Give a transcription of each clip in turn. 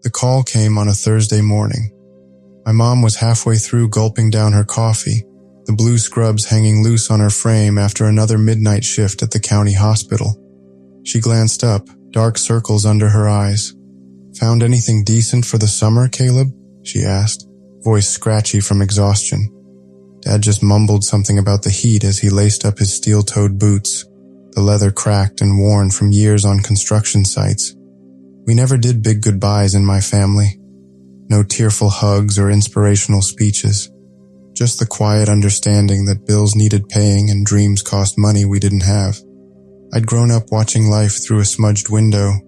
The call came on a Thursday morning. My mom was halfway through gulping down her coffee, the blue scrubs hanging loose on her frame after another midnight shift at the county hospital. She glanced up, dark circles under her eyes. "Found anything decent for the summer, Caleb?" she asked, voice scratchy from exhaustion. Dad just mumbled something about the heat as he laced up his steel-toed boots, the leather cracked and worn from years on construction sites. We never did big goodbyes in my family. No tearful hugs or inspirational speeches. Just the quiet understanding that bills needed paying and dreams cost money we didn't have. I'd grown up watching life through a smudged window,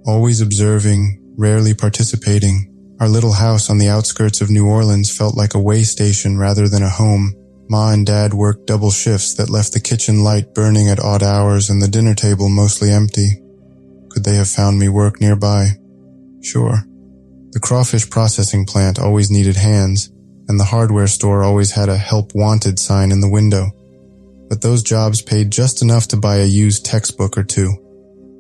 always observing, rarely participating. Our little house on the outskirts of New Orleans felt like a way station rather than a home. Ma and Dad worked double shifts that left the kitchen light burning at odd hours and the dinner table mostly empty. Could they have found me work nearby? Sure. The crawfish processing plant always needed hands, and the hardware store always had a help wanted sign in the window. But those jobs paid just enough to buy a used textbook or two.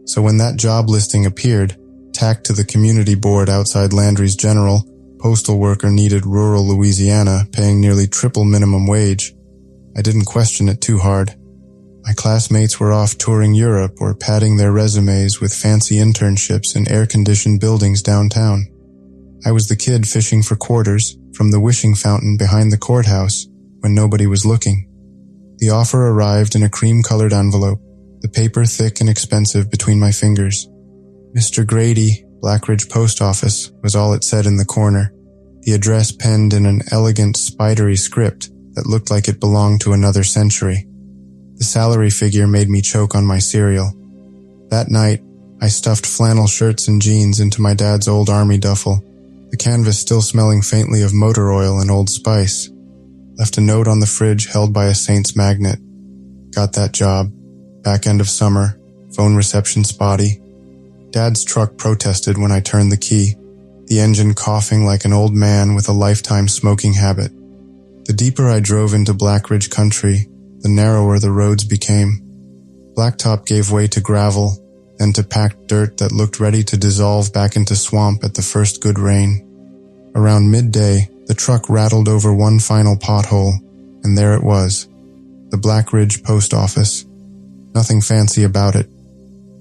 So when that job listing appeared, tacked to the community board outside Landry's General, postal worker needed rural Louisiana, paying nearly triple minimum wage, I didn't question it too hard. My classmates were off touring Europe or padding their resumes with fancy internships in air-conditioned buildings downtown. I was the kid fishing for quarters from the wishing fountain behind the courthouse when nobody was looking. The offer arrived in a cream-colored envelope, the paper thick and expensive between my fingers. Mr. Grady, Blackridge Post Office, was all it said in the corner, the address penned in an elegant, spidery script that looked like it belonged to another century. The salary figure made me choke on my cereal. That night, I stuffed flannel shirts and jeans into my dad's old army duffel, the canvas still smelling faintly of motor oil and Old Spice. Left a note on the fridge held by a Saints magnet. Got that job. Back end of summer. Phone reception spotty. Dad's truck protested when I turned the key, the engine coughing like an old man with a lifetime smoking habit. The deeper I drove into Blackridge country, the narrower the roads became. Blacktop gave way to gravel, then to packed dirt that looked ready to dissolve back into swamp at the first good rain. Around midday, the truck rattled over one final pothole, and there it was, the Blackridge Post Office. Nothing fancy about it.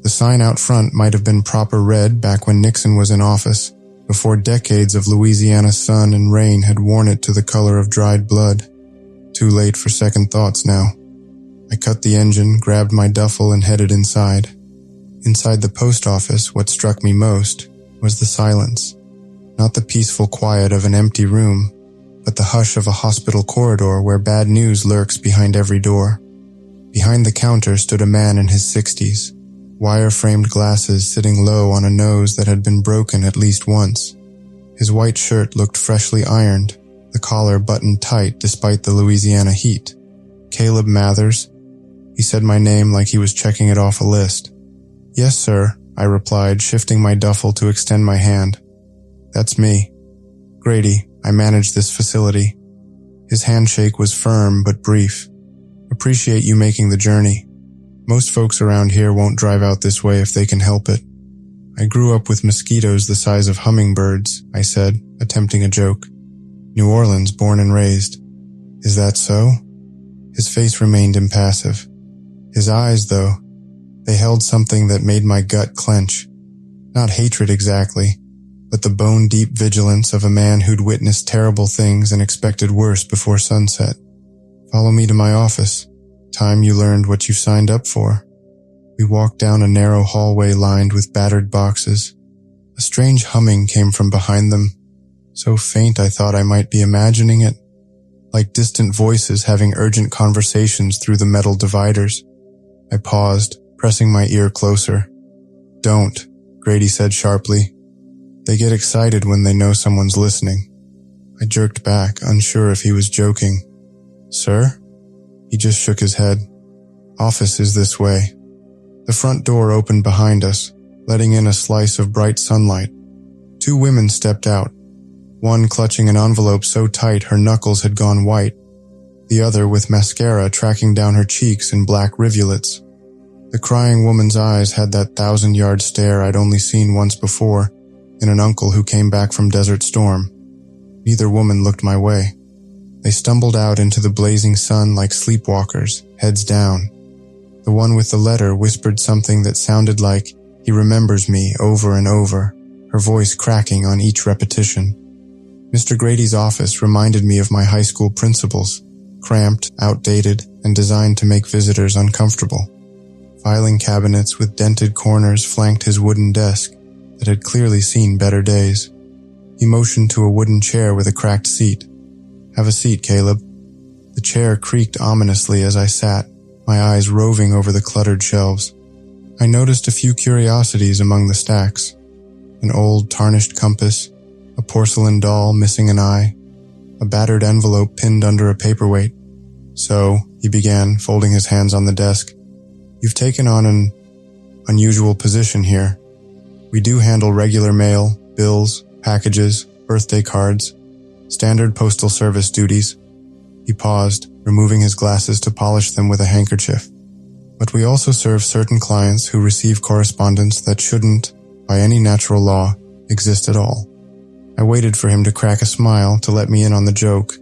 The sign out front might have been proper red back when Nixon was in office, before decades of Louisiana sun and rain had worn it to the color of dried blood. Too late for second thoughts now. I cut the engine, grabbed my duffel, and headed inside. Inside the post office, what struck me most was the silence. Not the peaceful quiet of an empty room, but the hush of a hospital corridor where bad news lurks behind every door. Behind the counter stood a man in his 60s, wire-framed glasses sitting low on a nose that had been broken at least once. His white shirt looked freshly ironed, the collar buttoned tight despite the Louisiana heat. Caleb Mathers. He said my name like he was checking it off a list. "Yes, sir," I replied, shifting my duffel to extend my hand. "That's me. Grady, I manage this facility." His handshake was firm but brief. "Appreciate you making the journey. Most folks around here won't drive out this way if they can help it." "I grew up with mosquitoes the size of hummingbirds," I said, attempting a joke. "New Orleans, born and raised." "Is that so?" His face remained impassive. His eyes, though, they held something that made my gut clench. Not hatred exactly, but the bone-deep vigilance of a man who'd witnessed terrible things and expected worse before sunset. "Follow me to my office. Time you learned what you signed up for." We walked down a narrow hallway lined with battered boxes. A strange humming came from behind them, so faint I thought I might be imagining it, like distant voices having urgent conversations through the metal dividers. I paused, pressing my ear closer. "Don't," Grady said sharply. "They get excited when they know someone's listening." I jerked back, unsure if he was joking. "Sir?" He just shook his head. "Office is this way." The front door opened behind us, letting in a slice of bright sunlight. Two women stepped out, one clutching an envelope so tight her knuckles had gone white, the other with mascara tracking down her cheeks in black rivulets. The crying woman's eyes had that 1,000-yard stare I'd only seen once before, in an uncle who came back from Desert Storm. Neither woman looked my way. They stumbled out into the blazing sun like sleepwalkers, heads down. The one with the letter whispered something that sounded like, "He remembers me," over and over, her voice cracking on each repetition. Mr. Grady's office reminded me of my high school principal's, cramped, outdated, and designed to make visitors uncomfortable. Filing cabinets with dented corners flanked his wooden desk that had clearly seen better days. He motioned to a wooden chair with a cracked seat. "Have a seat, Caleb." The chair creaked ominously as I sat, my eyes roving over the cluttered shelves. I noticed a few curiosities among the stacks. An old, tarnished compass, a porcelain doll missing an eye, a battered envelope pinned under a paperweight. "So," he began, folding his hands on the desk, "you've taken on an unusual position here. We do handle regular mail, bills, packages, birthday cards, standard postal service duties." He paused, removing his glasses to polish them with a handkerchief. "But we also serve certain clients who receive correspondence that shouldn't, by any natural law, exist at all." I waited for him to crack a smile to let me in on the joke.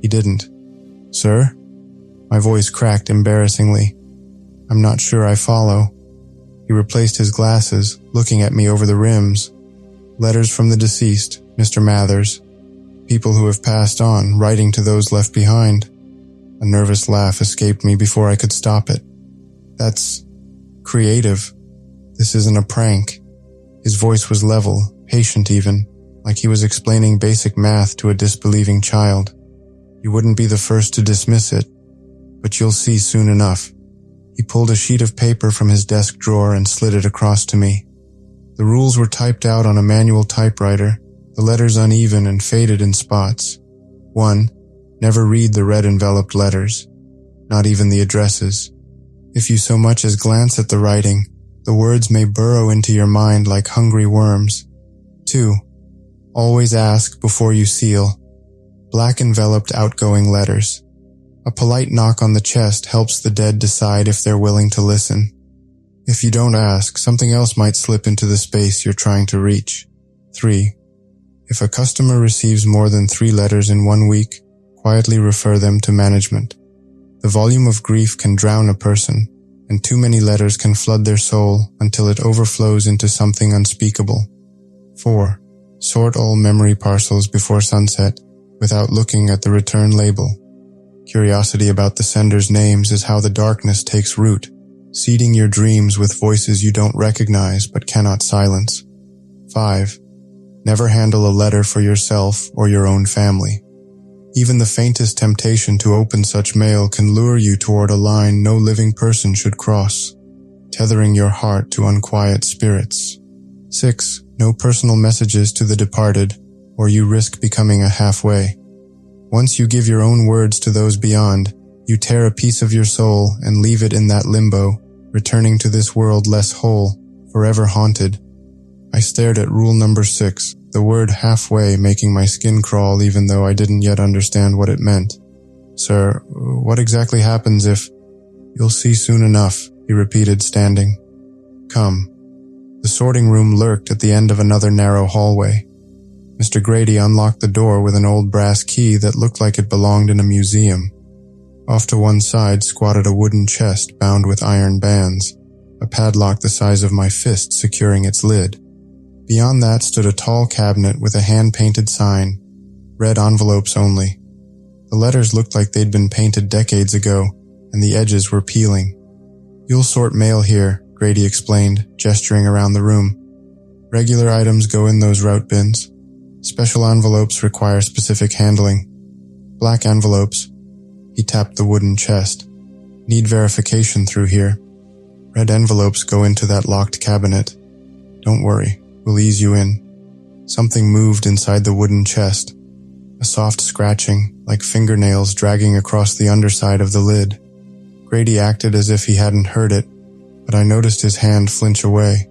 He didn't. "Sir?" My voice cracked embarrassingly. "I'm not sure I follow." He replaced his glasses, looking at me over the rims. "Letters from the deceased, Mr. Mathers. People who have passed on, writing to those left behind." A nervous laugh escaped me before I could stop it. "That's creative. This isn't a prank." His voice was level, patient even, like he was explaining basic math to a disbelieving child. "You wouldn't be the first to dismiss it, but you'll see soon enough." He pulled a sheet of paper from his desk drawer and slid it across to me. The rules were typed out on a manual typewriter, the letters uneven and faded in spots. 1. Never read the red enveloped letters, not even the addresses. If you so much as glance at the writing, the words may burrow into your mind like hungry worms. 2. Always ask before you seal. Black enveloped outgoing letters. A polite knock on the chest helps the dead decide if they're willing to listen. If you don't ask, something else might slip into the space you're trying to reach. 3. If a customer receives more than 3 letters in 1 week, quietly refer them to management. The volume of grief can drown a person, and too many letters can flood their soul until it overflows into something unspeakable. 4. Sort all memory parcels before sunset, without looking at the return label. Curiosity about the sender's names is how the darkness takes root, seeding your dreams with voices you don't recognize but cannot silence. 5. Never handle a letter for yourself or your own family. Even the faintest temptation to open such mail can lure you toward a line no living person should cross, tethering your heart to unquiet spirits. 6. No personal messages to the departed, or you risk becoming a halfway. Once you give your own words to those beyond, you tear a piece of your soul and leave it in that limbo, returning to this world less whole, forever haunted. I stared at rule number 6, the word halfway making my skin crawl even though I didn't yet understand what it meant. "Sir, what exactly happens if—" "You'll see soon enough," he repeated, standing. "Come." The sorting room lurked at the end of another narrow hallway. Mr. Grady unlocked the door with an old brass key that looked like it belonged in a museum. Off to one side squatted a wooden chest bound with iron bands, a padlock the size of my fist securing its lid. Beyond that stood a tall cabinet with a hand-painted sign, "Red envelopes only." The letters looked like they'd been painted decades ago, and the edges were peeling. "You'll sort mail here," Grady explained, gesturing around the room. "Regular items go in those route bins. Special envelopes require specific handling. Black envelopes," he tapped the wooden chest, "need verification through here. Red envelopes go into that locked cabinet. Don't worry, we'll ease you in." Something moved inside the wooden chest, a soft scratching, like fingernails dragging across the underside of the lid. Grady acted as if he hadn't heard it, but I noticed his hand flinch away.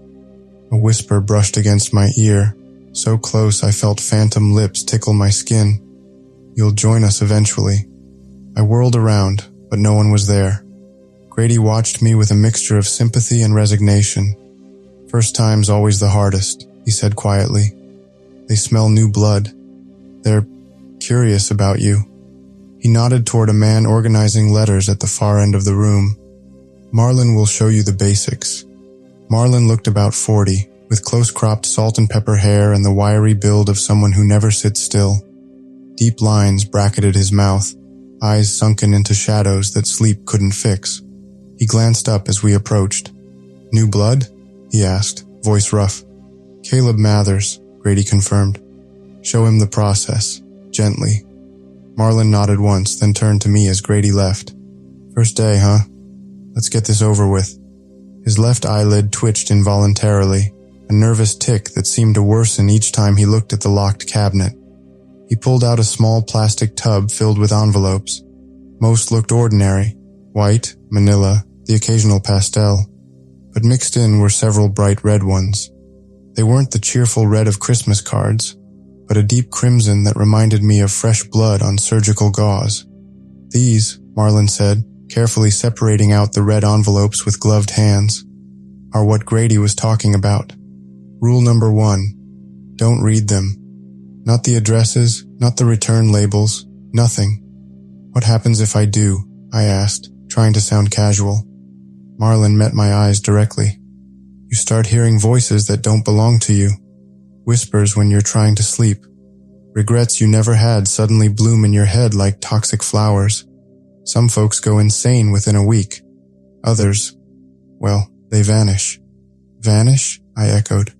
A whisper brushed against my ear, so close I felt phantom lips tickle my skin. "You'll join us eventually." I whirled around, but no one was there. Grady watched me with a mixture of sympathy and resignation. First time's always the hardest. he said quietly. They smell new blood. They're curious about you. He nodded toward a man organizing letters at the far end of the room. Marlon will show you the basics. Marlon looked about 40, with close-cropped salt and pepper hair and the wiry build of someone who never sits still. Deep lines bracketed his mouth, eyes sunken into shadows that sleep couldn't fix. He glanced up as we approached. New blood? He asked, voice rough. Caleb Mathers, Grady confirmed. Show him the process, gently. Marlon nodded once, then turned to me as Grady left. First day, huh? Let's get this over with. His left eyelid twitched involuntarily, a nervous tick that seemed to worsen each time he looked at the locked cabinet. He pulled out a small plastic tub filled with envelopes. Most looked ordinary, white, manila, the occasional pastel, but mixed in were several bright red ones. They weren't the cheerful red of Christmas cards, but a deep crimson that reminded me of fresh blood on surgical gauze. These, Marlon said, carefully separating out the red envelopes with gloved hands, are what Grady was talking about. Rule number 1, don't read them. Not the addresses, not the return labels, nothing. What happens if I do? I asked, trying to sound casual. Marlon met my eyes directly. You start hearing voices that don't belong to you. Whispers when you're trying to sleep. Regrets you never had suddenly bloom in your head like toxic flowers. Some folks go insane within a week. Others, well, they vanish. Vanish? I echoed.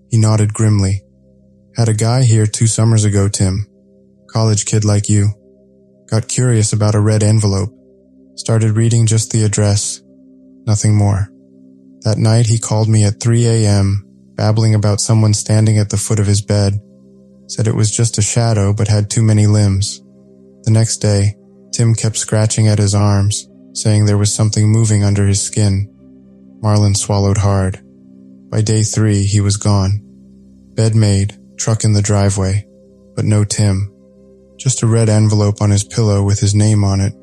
He nodded grimly. Had a guy here 2 summers ago, Tim. College kid like you. Got curious about a red envelope. Started reading just the address. Nothing more. That night he called me at 3 a.m., babbling about someone standing at the foot of his bed. Said it was just a shadow but had too many limbs. The next day, Tim kept scratching at his arms, saying there was something moving under his skin. Marlon swallowed hard. By day 3, he was gone. Bed made, truck in the driveway, but no Tim. Just a red envelope on his pillow with his name on it,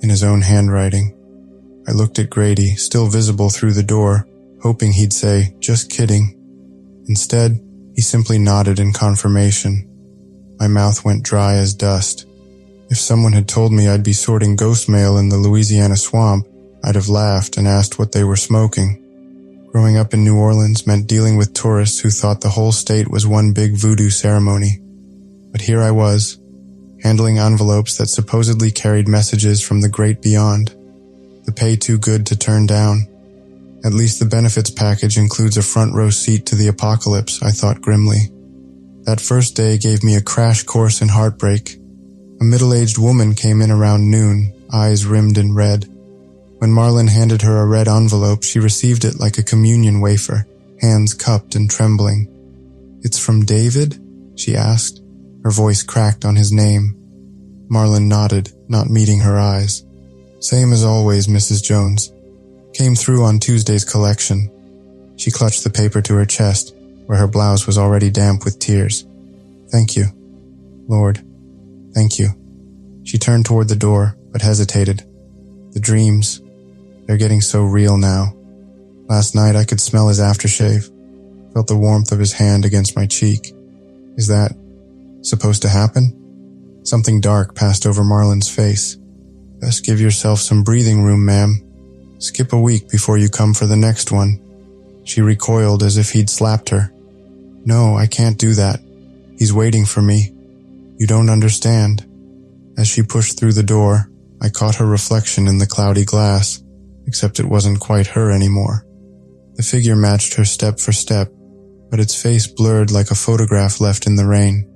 in his own handwriting. I looked at Grady, still visible through the door, hoping he'd say, just kidding. Instead, he simply nodded in confirmation. My mouth went dry as dust. If someone had told me I'd be sorting ghost mail in the Louisiana swamp, I'd have laughed and asked what they were smoking. Growing up in New Orleans meant dealing with tourists who thought the whole state was one big voodoo ceremony. But here I was, handling envelopes that supposedly carried messages from the great beyond. The pay too good to turn down. At least the benefits package includes a front row seat to the apocalypse, I thought grimly. That first day gave me a crash course in heartbreak. A middle-aged woman came in around noon, eyes rimmed in red. When Marlon handed her a red envelope, she received it like a communion wafer, hands cupped and trembling. It's from David? She asked. Her voice cracked on his name. Marlon nodded, not meeting her eyes. Same as always, Mrs. Jones. Came through on Tuesday's collection. She clutched the paper to her chest, where her blouse was already damp with tears. Thank you. Lord, thank you. She turned toward the door, but hesitated. The dreams, they're getting so real now. Last night I could smell his aftershave, felt the warmth of his hand against my cheek. Is that supposed to happen? Something dark passed over Marlon's face. Best give yourself some breathing room, ma'am. Skip a week before you come for the next one. She recoiled as if he'd slapped her. No, I can't do that. He's waiting for me. You don't understand. As she pushed through the door, I caught her reflection in the cloudy glass, except it wasn't quite her anymore. The figure matched her step for step, but its face blurred like a photograph left in the rain.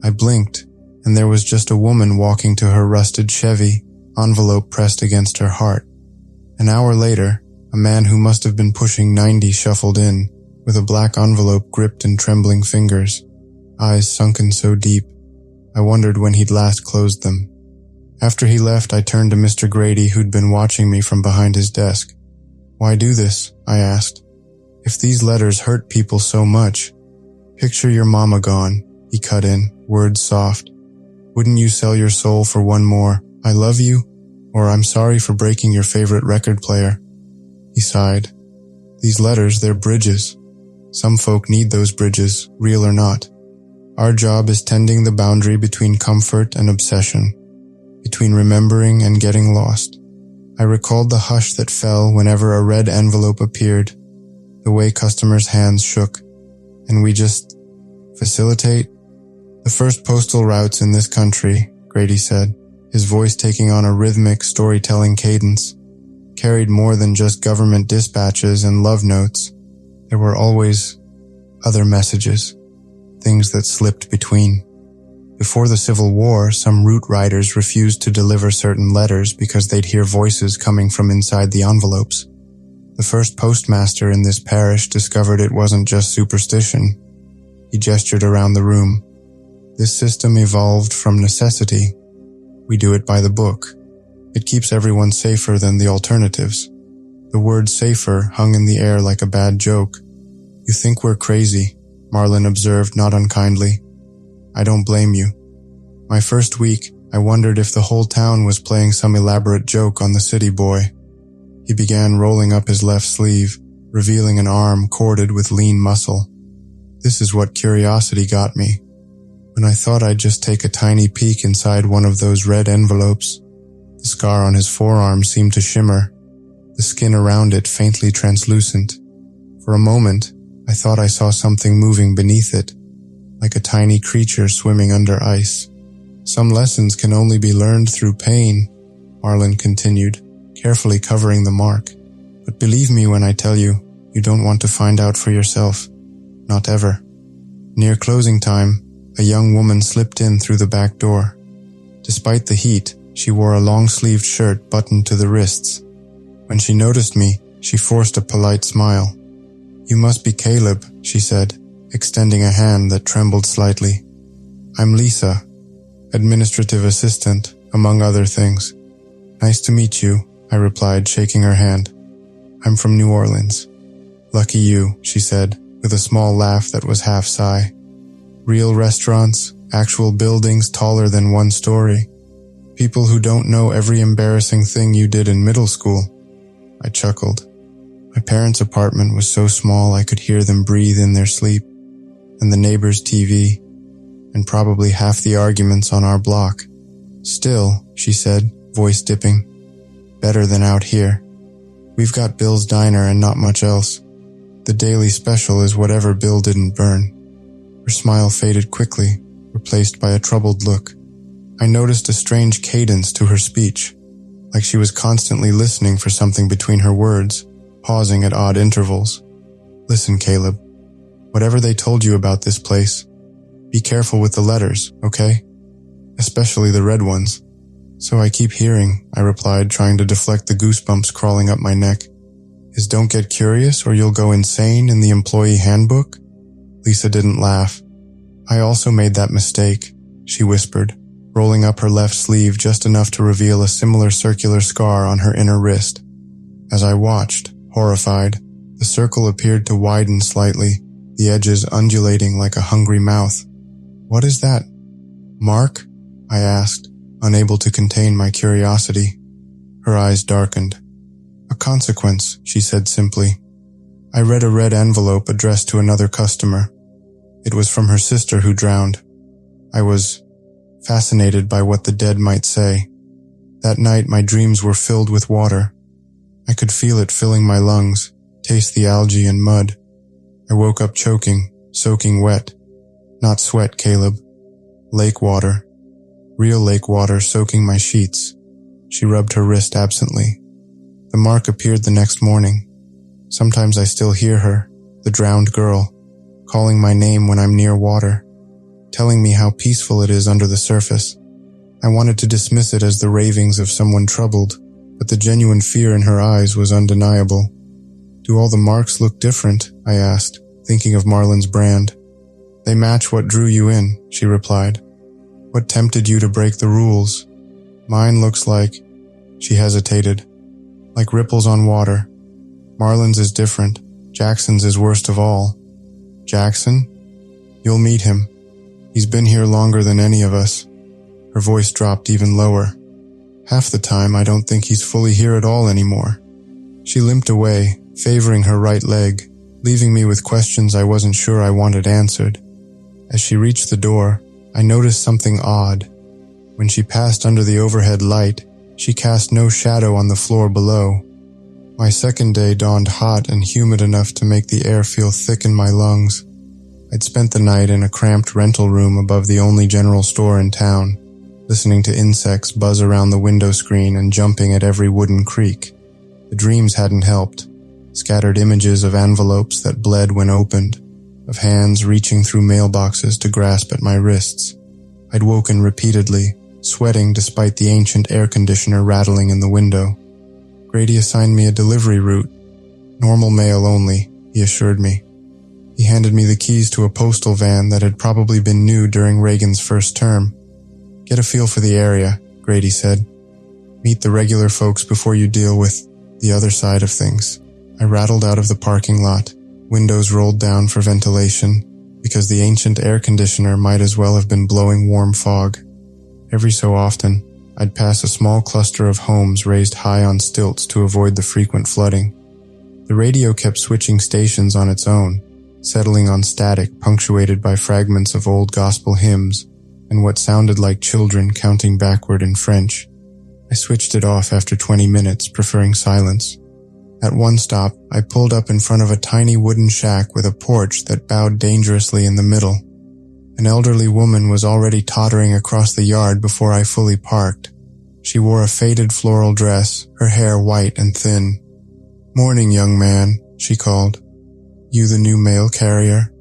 I blinked, and there was just a woman walking to her rusted Chevy, envelope pressed against her heart. An hour later, a man who must have been pushing 90 shuffled in, with a black envelope gripped in trembling fingers, eyes sunken so deep, I wondered when he'd last closed them. After he left, I turned to Mr. Grady, who'd been watching me from behind his desk. Why do this? I asked. If these letters hurt people so much, picture your mama gone, he cut in, words soft. Wouldn't you sell your soul for one more, I love you, or I'm sorry for breaking your favorite record player? He sighed. These letters, they're bridges. Some folk need those bridges, real or not. Our job is tending the boundary between comfort and obsession, between remembering and getting lost. I recalled the hush that fell whenever a red envelope appeared, the way customers' hands shook, and we just facilitate. The first postal routes in this country, Grady said, his voice taking on a rhythmic storytelling cadence, carried more than just government dispatches and love notes. There were always other messages, things that slipped between. Before the Civil War, some route riders refused to deliver certain letters because they'd hear voices coming from inside the envelopes. The first postmaster in this parish discovered it wasn't just superstition. He gestured around the room. This system evolved from necessity. We do it by the book. It keeps everyone safer than the alternatives. The word safer hung in the air like a bad joke. You think we're crazy, Marlin observed not unkindly. I don't blame you. My first week, I wondered if the whole town was playing some elaborate joke on the city boy. He began rolling up his left sleeve, revealing an arm corded with lean muscle. This is what curiosity got me. When I thought I'd just take a tiny peek inside one of those red envelopes, the scar on his forearm seemed to shimmer, the skin around it faintly translucent. For a moment, I thought I saw something moving beneath it, like a tiny creature swimming under ice. Some lessons can only be learned through pain, Marlin continued, carefully covering the mark. But believe me when I tell you, you don't want to find out for yourself. Not ever. Near closing time, a young woman slipped in through the back door. Despite the heat, she wore a long-sleeved shirt buttoned to the wrists. When she noticed me, she forced a polite smile. You must be Caleb, she said, extending a hand that trembled slightly. I'm Lisa, administrative assistant, among other things. Nice to meet you, I replied, shaking her hand. I'm from New Orleans. Lucky you, she said, with a small laugh that was half sigh. Real restaurants, actual buildings taller than one story. People who don't know every embarrassing thing you did in middle school. I chuckled. My parents' apartment was so small I could hear them breathe in their sleep, and the neighbor's TV, and probably half the arguments on our block. Still, she said, voice dipping, better than out here. We've got Bill's Diner and not much else. The daily special is whatever Bill didn't burn. Her smile faded quickly, replaced by a troubled look. I noticed a strange cadence to her speech, like she was constantly listening for something between her words, pausing at odd intervals. Listen, Caleb, whatever they told you about this place, be careful with the letters, okay? Especially the red ones. So I keep hearing, I replied, trying to deflect the goosebumps crawling up my neck. Is don't get curious or you'll go insane in the employee handbook? Lisa didn't laugh. I also made that mistake, she whispered, rolling up her left sleeve just enough to reveal a similar circular scar on her inner wrist. As I watched, horrified, the circle appeared to widen slightly, the edges undulating like a hungry mouth. What is that? Mark? I asked, unable to contain my curiosity. Her eyes darkened. A consequence, she said simply. I read a red envelope addressed to another customer. It was from her sister who drowned. I was fascinated by what the dead might say. That night my dreams were filled with water. I could feel it filling my lungs, taste the algae and mud. I woke up choking, soaking wet. Not sweat, Caleb. Lake water. Real lake water soaking my sheets. She rubbed her wrist absently. The mark appeared the next morning. Sometimes I still hear her, the drowned girl, calling my name when I'm near water, telling me how peaceful it is under the surface. I wanted to dismiss it as the ravings of someone troubled, but the genuine fear in her eyes was undeniable. Do all the marks look different? I asked, thinking of Marlin's brand. They match what drew you in, she replied. What tempted you to break the rules? Mine looks like, she hesitated, like ripples on water. Marlin's is different. Jackson's is worst of all. Jackson? You'll meet him. He's been here longer than any of us. Her voice dropped even lower. Half the time I don't think he's fully here at all anymore. She limped away, favoring her right leg, leaving me with questions I wasn't sure I wanted answered. As she reached the door, I noticed something odd. When she passed under the overhead light, she cast no shadow on the floor below. My second day dawned hot and humid enough to make the air feel thick in my lungs. I'd spent the night in a cramped rental room above the only general store in town, listening to insects buzz around the window screen and jumping at every wooden creak. The dreams hadn't helped. Scattered images of envelopes that bled when opened, of hands reaching through mailboxes to grasp at my wrists. I'd woken repeatedly, sweating despite the ancient air conditioner rattling in the window. Grady assigned me a delivery route. Normal mail only, he assured me. He handed me the keys to a postal van that had probably been new during Reagan's first term. Get a feel for the area, Grady said. Meet the regular folks before you deal with the other side of things. I rattled out of the parking lot, windows rolled down for ventilation, because the ancient air conditioner might as well have been blowing warm fog. Every so often, I'd pass a small cluster of homes raised high on stilts to avoid the frequent flooding. The radio kept switching stations on its own, settling on static punctuated by fragments of old gospel hymns and what sounded like children counting backward in French. I switched it off after 20 minutes, preferring silence. At one stop, I pulled up in front of a tiny wooden shack with a porch that bowed dangerously in the middle. An elderly woman was already tottering across the yard before I fully parked. She wore a faded floral dress, her hair white and thin. "Morning, young man," she called. "You the new mail carrier?"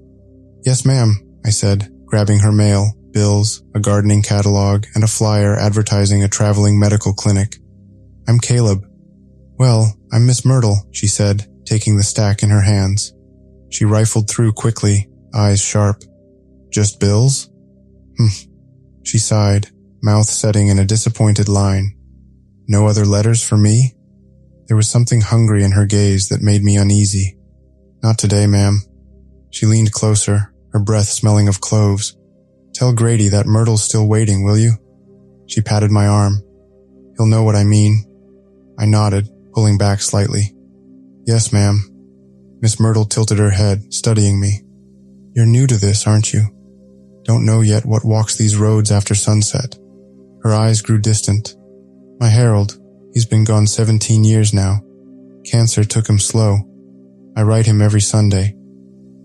"Yes, ma'am," I said, grabbing her mail, bills, a gardening catalog, and a flyer advertising a traveling medical clinic. "I'm Caleb." "Well, I'm Miss Myrtle," she said, taking the stack in her hands. She rifled through quickly, eyes sharp. "Just bills?" She sighed, mouth setting in a disappointed line. "No other letters for me?" There was something hungry in her gaze that made me uneasy. "Not today, ma'am." She leaned closer, her breath smelling of cloves. "Tell Grady that Myrtle's still waiting, will you?" She patted my arm. "He'll know what I mean." I nodded, pulling back slightly. "Yes, ma'am." Miss Myrtle tilted her head, studying me. "You're new to this, aren't you? Don't know yet what walks these roads after sunset." Her eyes grew distant. "My Harold, he's been gone 17 years now. Cancer took him slow. I write him every Sunday."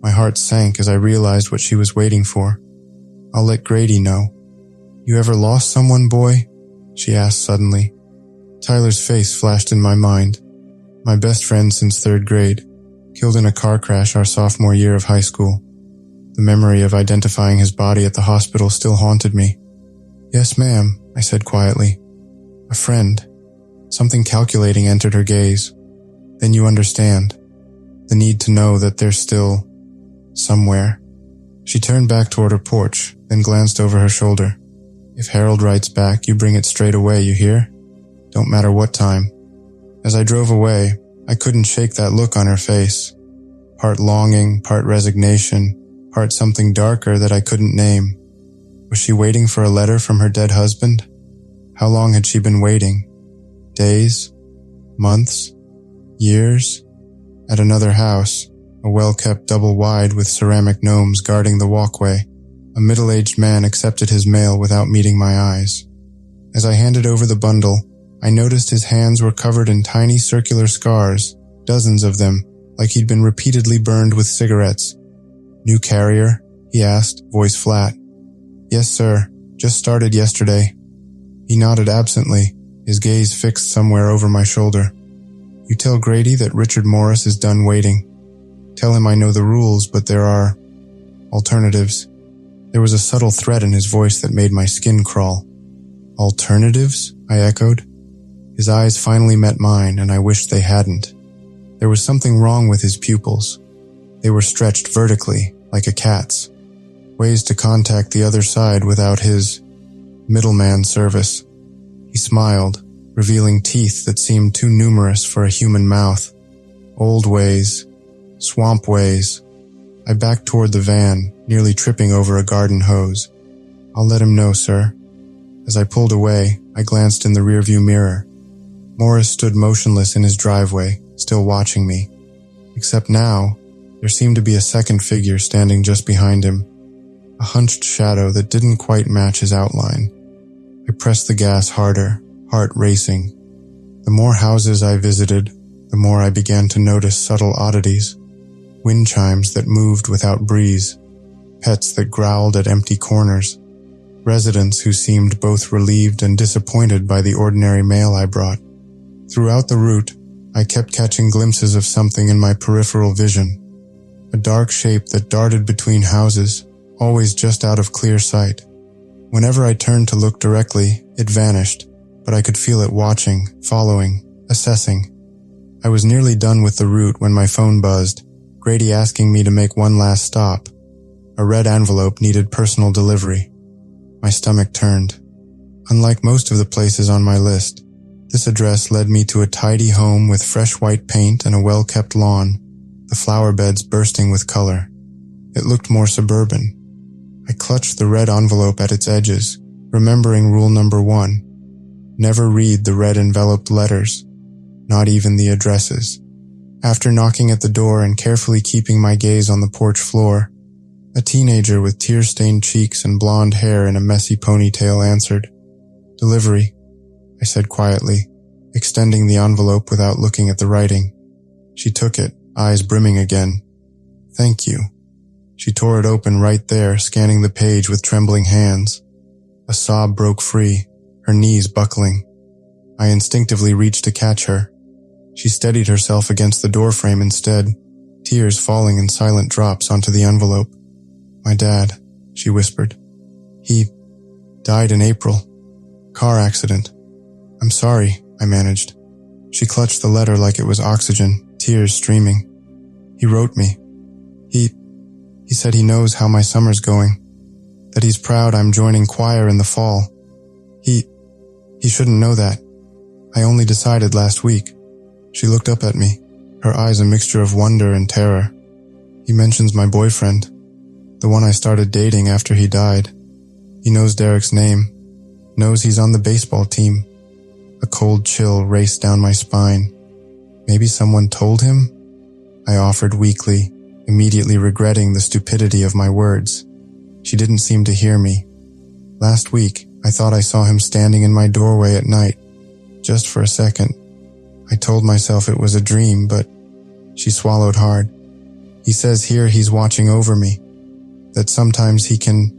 My heart sank as I realized what she was waiting for. "I'll let Grady know." "You ever lost someone, boy?" she asked suddenly. Tyler's face flashed in my mind. My best friend since 3rd grade, killed in a car crash our sophomore year of high school. The memory of identifying his body at the hospital still haunted me. "Yes, ma'am," I said quietly. "A friend." Something calculating entered her gaze. "Then you understand. The need to know that they're still somewhere." She turned back toward her porch, then glanced over her shoulder. "If Harold writes back, you bring it straight away, you hear? Don't matter what time." As I drove away, I couldn't shake that look on her face. Part longing, part resignation, part something darker that I couldn't name. Was she waiting for a letter from her dead husband? How long had she been waiting? Days? Months? Years? At another house, a well-kept double wide with ceramic gnomes guarding the walkway, a middle-aged man accepted his mail without meeting my eyes. As I handed over the bundle, I noticed his hands were covered in tiny circular scars, dozens of them, like he'd been repeatedly burned with cigarettes. "New carrier?" he asked, voice flat. "Yes, sir. Just started yesterday." He nodded absently, his gaze fixed somewhere over my shoulder. "You tell Grady that Richard Morris is done waiting. Tell him I know the rules, but there are alternatives." There was a subtle threat in his voice that made my skin crawl. "Alternatives?" I echoed. His eyes finally met mine, and I wished they hadn't. There was something wrong with his pupils. They were stretched vertically, like a cat's. Ways to contact the other side without his middleman service. He smiled, revealing teeth that seemed too numerous for a human mouth. Old ways. Swamp ways. I backed toward the van, nearly tripping over a garden hose. "I'll let him know, sir." As I pulled away, I glanced in the rearview mirror. Morris stood motionless in his driveway, still watching me. Except now, There seemed to be a second figure standing just behind him, a hunched shadow that didn't quite match his outline. I pressed the gas harder, heart racing. The more houses I visited, the more I began to notice subtle oddities. Wind chimes that moved without breeze, pets that growled at empty corners, residents who seemed both relieved and disappointed by the ordinary mail I brought. Throughout the route, I kept catching glimpses of something in my peripheral vision, a dark shape that darted between houses, always just out of clear sight. Whenever I turned to look directly, it vanished, but I could feel it watching, following, assessing. I was nearly done with the route when my phone buzzed, Grady asking me to make one last stop. A red envelope needed personal delivery. My stomach turned. Unlike most of the places on my list, this address led me to a tidy home with fresh white paint and a well-kept lawn, the flower beds bursting with color. It looked more suburban. I clutched the red envelope at its edges, remembering rule number 1. Never read the red enveloped letters, not even the addresses. After knocking at the door and carefully keeping my gaze on the porch floor, a teenager with tear-stained cheeks and blonde hair in a messy ponytail answered. "Delivery," I said quietly, extending the envelope without looking at the writing. She took it, eyes brimming again. "Thank you." She tore it open right there, scanning the page with trembling hands. A sob broke free, her knees buckling. I instinctively reached to catch her. She steadied herself against the doorframe instead, tears falling in silent drops onto the envelope. "My dad," she whispered. "He died in April. Car accident." "I'm sorry," I managed. She clutched the letter like it was oxygen, tears streaming. "He wrote me. He said he knows how my summer's going, that he's proud I'm joining choir in the fall. He shouldn't know that. I only decided last week." She looked up at me, her eyes a mixture of wonder and terror. "He mentions my boyfriend, the one I started dating after he died. He knows Derek's name, knows he's on the baseball team." A cold chill raced down my spine. "Maybe someone told him?" I offered weakly, immediately regretting the stupidity of my words. She didn't seem to hear me. "Last week, I thought I saw him standing in my doorway at night, just for a second. I told myself it was a dream, but..." She swallowed hard. "He says here he's watching over me, that sometimes he can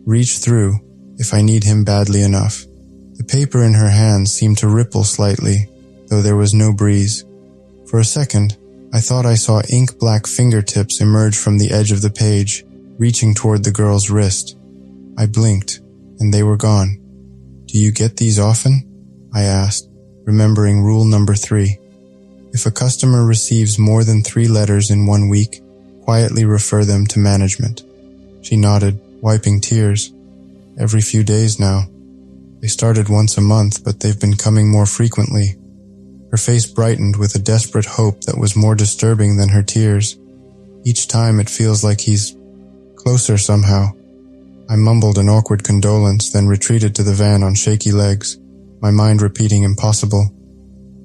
reach through if I need him badly enough." The paper in her hand seemed to ripple slightly, though there was no breeze. For a second, I thought I saw ink-black fingertips emerge from the edge of the page, reaching toward the girl's wrist. I blinked, and they were gone. "Do you get these often?" I asked, remembering rule number 3. If a customer receives more than 3 letters in 1 week, quietly refer them to management. She nodded, wiping tears. "Every few days now. They started once a month, but they've been coming more frequently." Her face brightened with a desperate hope that was more disturbing than her tears. "Each time it feels like he's closer somehow." I mumbled an awkward condolence, then retreated to the van on shaky legs, my mind repeating impossible.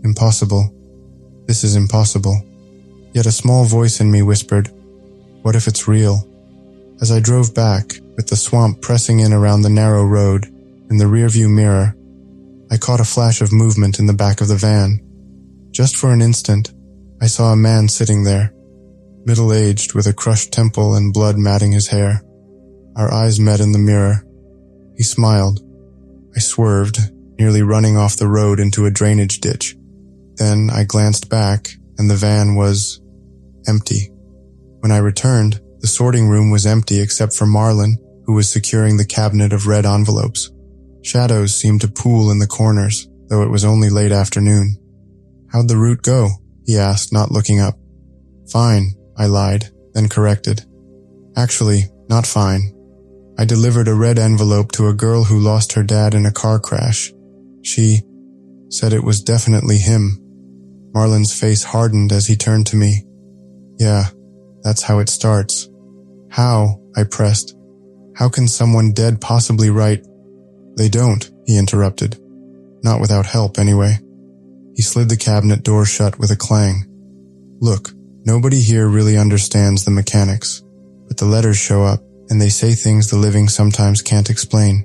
Impossible. This is impossible. Yet a small voice in me whispered, "What if it's real?" As I drove back, with the swamp pressing in around the narrow road, in the rearview mirror, I caught a flash of movement in the back of the van. Just for an instant, I saw a man sitting there, middle-aged with a crushed temple and blood matting his hair. Our eyes met in the mirror. He smiled. I swerved, nearly running off the road into a drainage ditch. Then I glanced back, and the van was empty. When I returned, the sorting room was empty except for Marlon, who was securing the cabinet of red envelopes. Shadows seemed to pool in the corners, though it was only late afternoon. "How'd the route go?" he asked, not looking up. "Fine," I lied, then corrected. "Actually, not fine. I delivered a red envelope to a girl who lost her dad in a car crash. She said it was definitely him." Marlon's face hardened as he turned to me. "Yeah, that's how it starts." "How?" I pressed. "How can someone dead possibly write?" "They don't," he interrupted. "Not without help, anyway." He slid the cabinet door shut with a clang. "Look, Nobody here really understands the mechanics, but the letters show up, and they say things the living sometimes can't explain.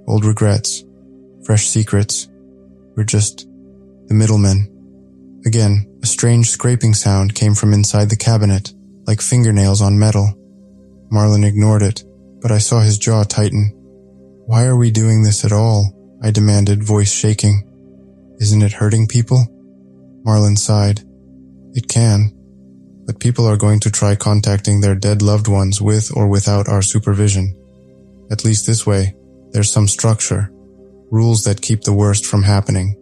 Old regrets, fresh secrets. We're just the middlemen. Again, a strange scraping sound came from inside the cabinet, like fingernails on metal. Marlon ignored it, but I saw his jaw tighten. "Why are we doing this at all?" I demanded, voice shaking. "Isn't it hurting people?" Marlon sighed. "It can, but people are going to try contacting their dead loved ones with or without our supervision. At least this way, there's some structure, rules that keep the worst from happening.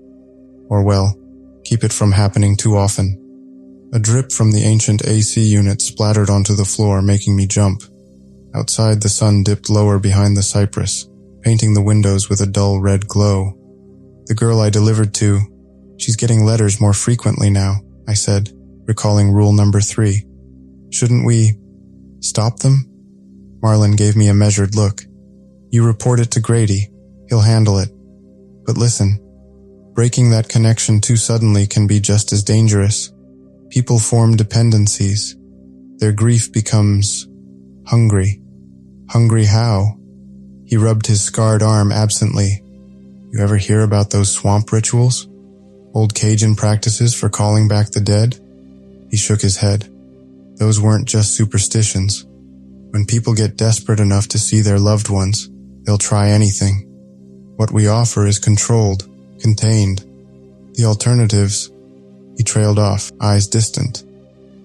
Or well, keep it from happening too often." A drip from the ancient AC unit splattered onto the floor, making me jump. Outside, the sun dipped lower behind the cypress, painting the windows with a dull red glow. "The girl I delivered to, she's getting letters more frequently now," I said, recalling rule number 3. "Shouldn't we stop them?" Marlon gave me a measured look. "You report it to Grady. He'll handle it. But listen, breaking that connection too suddenly can be just as dangerous. People form dependencies. Their grief becomes hungry. Hungry how?" He rubbed his scarred arm absently. "You ever hear about those swamp rituals? Old Cajun practices for calling back the dead?" He shook his head. "Those weren't just superstitions. When people get desperate enough to see their loved ones, they'll try anything. What we offer is controlled, contained. The alternatives..." He trailed off, eyes distant.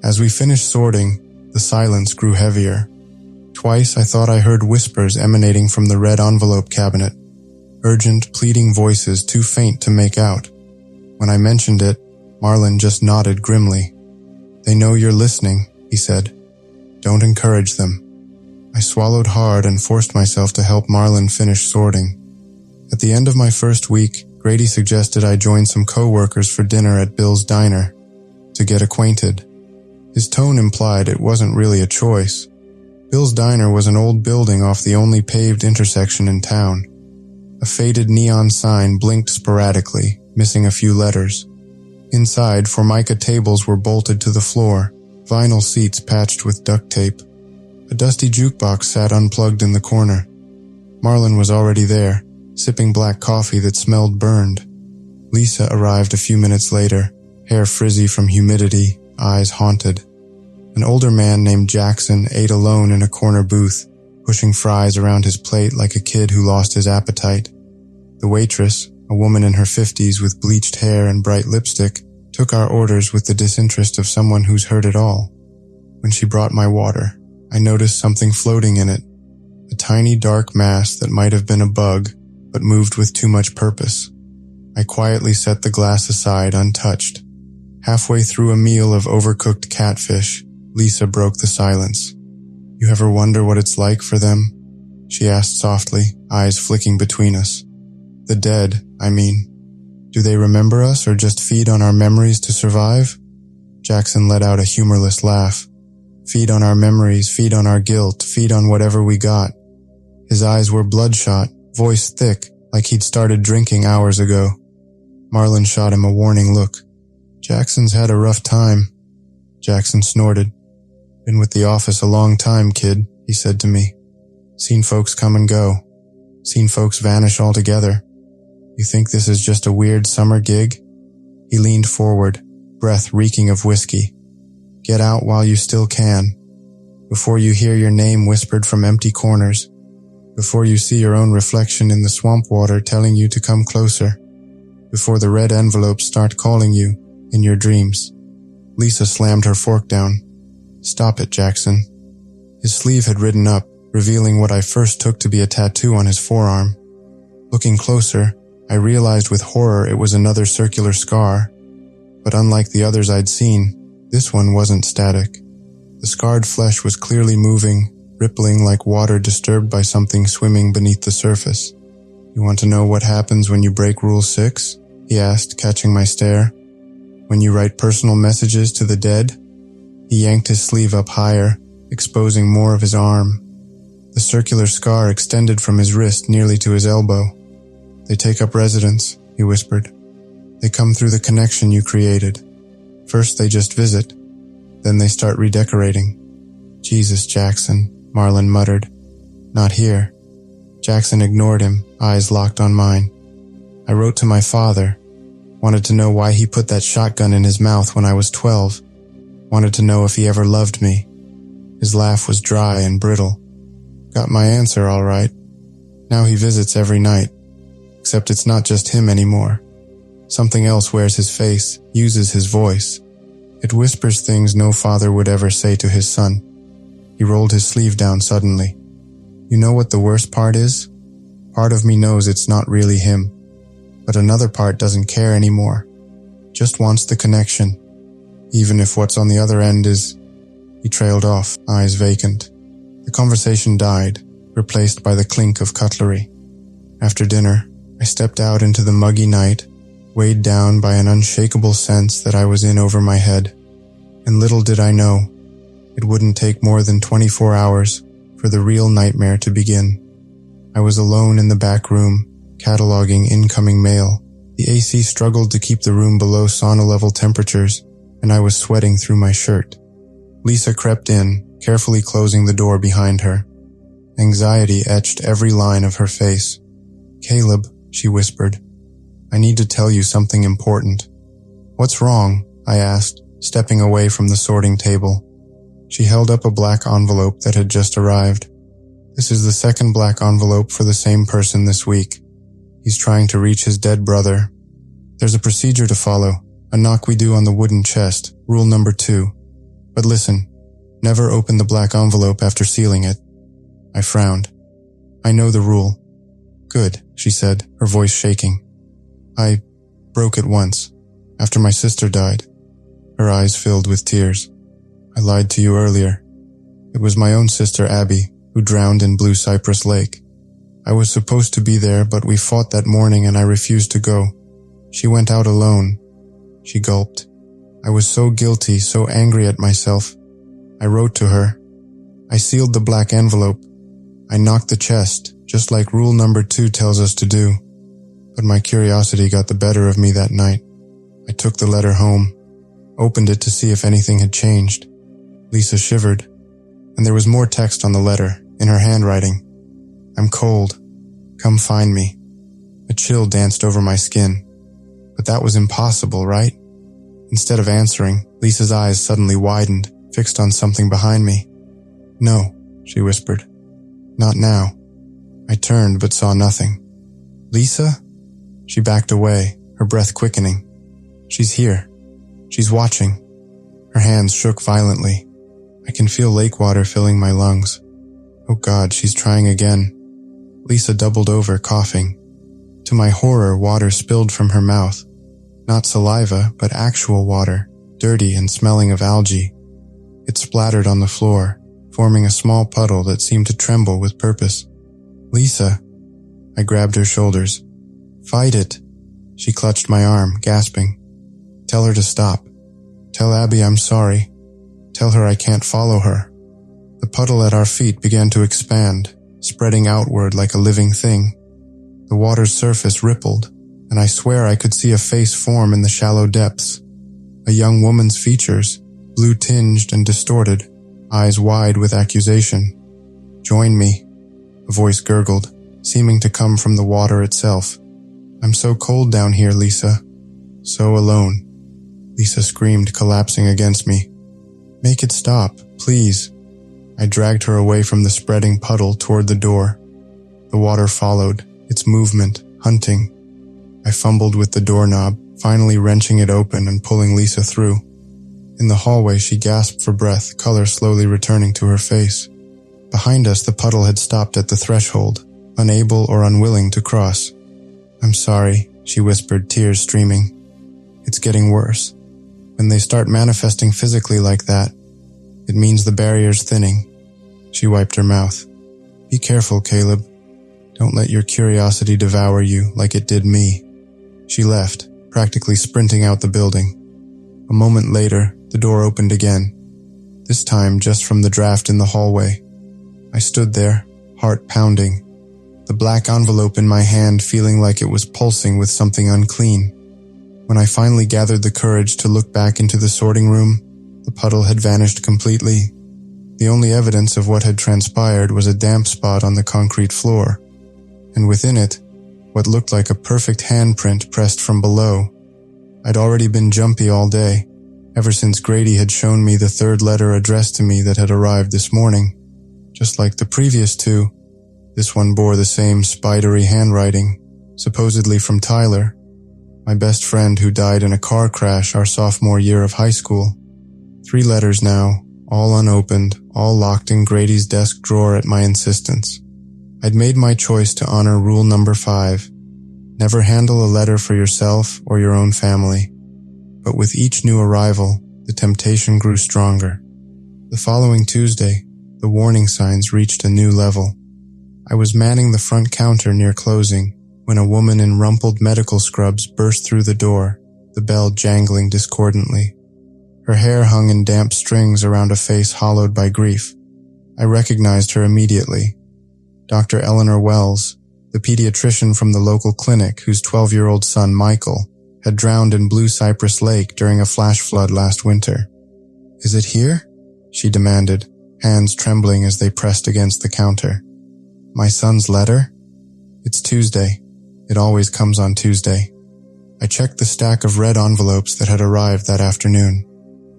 As we finished sorting, the silence grew heavier. Twice I thought I heard whispers emanating from the red envelope cabinet, urgent, pleading voices too faint to make out. When I mentioned it, Marlon just nodded grimly. "They know you're listening," he said. "Don't encourage them." I swallowed hard and forced myself to help Marlon finish sorting. At the end of my first week, Grady suggested I join some co-workers for dinner at Bill's Diner, to get acquainted. His tone implied it wasn't really a choice. Bill's Diner was an old building off the only paved intersection in town. A faded neon sign blinked sporadically, missing a few letters. Inside, formica tables were bolted to the floor, vinyl seats patched with duct tape. A dusty jukebox sat unplugged in the corner. Marlon was already there, sipping black coffee that smelled burned. Lisa arrived a few minutes later, hair frizzy from humidity, eyes haunted. An older man named Jackson ate alone in a corner booth, pushing fries around his plate like a kid who lost his appetite. The waitress, a woman in her 50s with bleached hair and bright lipstick, took our orders with the disinterest of someone who's heard it all. When she brought my water, I noticed something floating in it, a tiny dark mass that might have been a bug, but moved with too much purpose. I quietly set the glass aside untouched. Halfway through a meal of overcooked catfish, Lisa broke the silence. "You ever wonder what it's like for them?" she asked softly, eyes flicking between us. "The dead, I mean. Do they remember us or just feed on our memories to survive?" Jackson let out a humorless laugh. "Feed on our memories, feed on our guilt, feed on whatever we got." His eyes were bloodshot, voice thick, like he'd started drinking hours ago. Marlon shot him a warning look. "Jackson's had a rough time." Jackson snorted. "Been with the office a long time, kid," he said to me. "Seen folks come and go. Seen folks vanish altogether. You think this is just a weird summer gig?" He leaned forward, breath reeking of whiskey. "Get out while you still can. Before you hear your name whispered from empty corners. Before you see your own reflection in the swamp water telling you to come closer. Before the red envelopes start calling you in your dreams." Lisa slammed her fork down. "Stop it, Jackson." His sleeve had ridden up, revealing what I first took to be a tattoo on his forearm. Looking closer, I realized with horror it was another circular scar. But unlike the others I'd seen, this one wasn't static. The scarred flesh was clearly moving, rippling like water disturbed by something swimming beneath the surface. "You want to know what happens when you break Rule 6? He asked, catching my stare. "When you write personal messages to the dead?" He yanked his sleeve up higher, exposing more of his arm. The circular scar extended from his wrist nearly to his elbow. "They take up residence," he whispered. "They come through the connection you created. First they just visit. Then they start redecorating. Jesus, Jackson, Marlon muttered. Not here. Jackson ignored him, eyes locked on mine. I wrote to my father. Wanted to know why he put that shotgun in his mouth when I was 12. Wanted to know if he ever loved me. His laugh was dry and brittle. Got my answer all right. Now he visits every night. Except it's not just him anymore. Something else wears his face, uses his voice. It whispers things no father would ever say to his son. He rolled his sleeve down suddenly. You know what the worst part is? Part of me knows it's not really him. But another part doesn't care anymore. Just wants the connection. Even if what's on the other end is... He trailed off, eyes vacant. The conversation died, replaced by the clink of cutlery. After dinner, I stepped out into the muggy night, weighed down by an unshakable sense that I was in over my head. And little did I know, it wouldn't take more than 24 hours for the real nightmare to begin. I was alone in the back room, cataloging incoming mail. The AC struggled to keep the room below sauna-level temperatures, and I was sweating through my shirt. Lisa crept in, carefully closing the door behind her. Anxiety etched every line of her face. Caleb, she whispered, I need to tell you something important. What's wrong? I asked, stepping away from the sorting table. She held up a black envelope that had just arrived. This is the second black envelope for the same person this week. He's trying to reach his dead brother. There's a procedure to follow, a knock we do on the wooden chest, rule number 2. But listen, never open the black envelope after sealing it. I frowned. I know the rule. Good, she said, her voice shaking. I broke it once, after my sister died. Her eyes filled with tears. I lied to you earlier. It was my own sister Abby, who drowned in Blue Cypress Lake. I was supposed to be there, but we fought that morning and I refused to go. She went out alone. She gulped. I was so guilty, so angry at myself. I wrote to her. I sealed the black envelope. I knocked the chest, just like rule number 2 tells us to do. But my curiosity got the better of me that night. I took the letter home, opened it to see if anything had changed. Lisa shivered, and there was more text on the letter, in her handwriting. I'm cold. Come find me. A chill danced over my skin. But that was impossible, right? Instead of answering, Lisa's eyes suddenly widened, fixed on something behind me. No, she whispered. Not now. I turned but saw nothing. Lisa? She backed away, her breath quickening. She's here. She's watching. Her hands shook violently. I can feel lake water filling my lungs. Oh God, she's trying again. Lisa doubled over, coughing. To my horror, water spilled from her mouth. Not saliva, but actual water, dirty and smelling of algae. It splattered on the floor, forming a small puddle that seemed to tremble with purpose. Lisa! I grabbed her shoulders. Fight it! She clutched my arm, gasping. Tell her to stop. Tell Abby I'm sorry. Tell her I can't follow her. The puddle at our feet began to expand, spreading outward like a living thing. The water's surface rippled, and I swear I could see a face form in the shallow depths. A young woman's features, blue-tinged and distorted, eyes wide with accusation. Join me, a voice gurgled, seeming to come from the water itself. I'm so cold down here, Lisa. So alone. Lisa screamed, collapsing against me. Make it stop, please. I dragged her away from the spreading puddle toward the door. The water followed, its movement, hunting. I fumbled with the doorknob, finally wrenching it open and pulling Lisa through. In the hallway, she gasped for breath, color slowly returning to her face. Behind us, the puddle had stopped at the threshold, unable or unwilling to cross. I'm sorry, she whispered, tears streaming. It's getting worse. When they start manifesting physically like that, it means the barrier's thinning. She wiped her mouth. Be careful, Caleb. Don't let your curiosity devour you like it did me. She left, practically sprinting out the building. A moment later, the door opened again, this time just from the draft in the hallway. I stood there, heart pounding, the black envelope in my hand feeling like it was pulsing with something unclean. When I finally gathered the courage to look back into the sorting room, the The puddle had vanished completely. The only evidence of what had transpired was a damp spot on the concrete floor, and within it, what looked like a perfect handprint pressed from below. I'd already been jumpy all day, ever since Grady had shown me the third letter addressed to me that had arrived this morning. Just like the previous two, this one bore the same spidery handwriting, supposedly from Tyler, my best friend who died in a car crash our sophomore year of high school. 3 letters now, all unopened, all locked in Grady's desk drawer at my insistence. I'd made my choice to honor rule number 5. Never handle a letter for yourself or your own family. But with each new arrival, the temptation grew stronger. The following Tuesday, the warning signs reached a new level. I was manning the front counter near closing when a woman in rumpled medical scrubs burst through the door, the bell jangling discordantly. Her hair hung in damp strings around a face hollowed by grief. I recognized her immediately. Dr. Eleanor Wells, the pediatrician from the local clinic whose 12-year-old son Michael had drowned in Blue Cypress Lake during a flash flood last winter. "Is it here?" she demanded, hands trembling as they pressed against the counter. "My son's letter? It's Tuesday. It always comes on Tuesday." I checked the stack of red envelopes that had arrived that afternoon.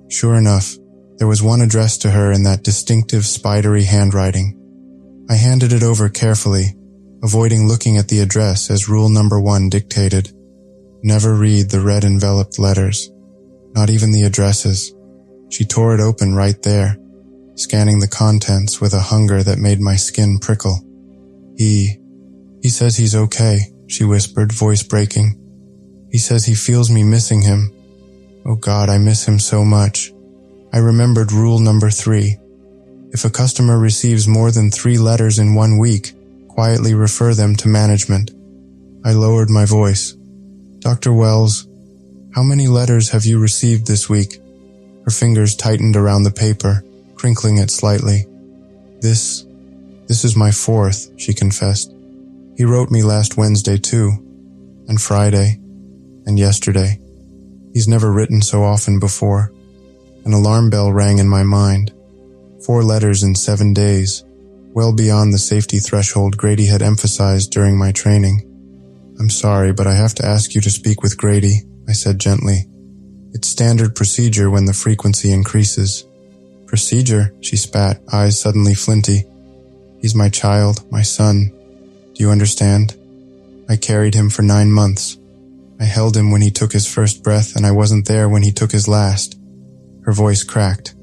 Sure enough, there was one addressed to her in that distinctive spidery handwriting. I handed it over carefully, avoiding looking at the address as rule number 1 dictated. Never read the red enveloped letters, not even the addresses. She tore it open right there, scanning the contents with a hunger that made my skin prickle. He says he's okay," she whispered, voice breaking. "He says he feels me missing him. Oh God, I miss him so much." I remembered rule number 3. If a customer receives more than 3 letters in 1 week, quietly refer them to management. I lowered my voice. "Dr. Wells, how many letters have you received this week?" Her fingers tightened around the paper, crinkling it slightly. This is my 4th, she confessed. "He wrote me last Wednesday too, and Friday, and yesterday. He's never written so often before." An alarm bell rang in my mind. 4 letters in 7 days, well beyond the safety threshold Grady had emphasized during my training. "I'm sorry, but I have to ask you to speak with Grady," I said gently. "It's standard procedure when the frequency increases." "Procedure?" she spat, eyes suddenly flinty. "He's my child, my son. Do you understand? I carried him for 9 months. I held him when he took his first breath, and I wasn't there when he took his last." Her voice cracked.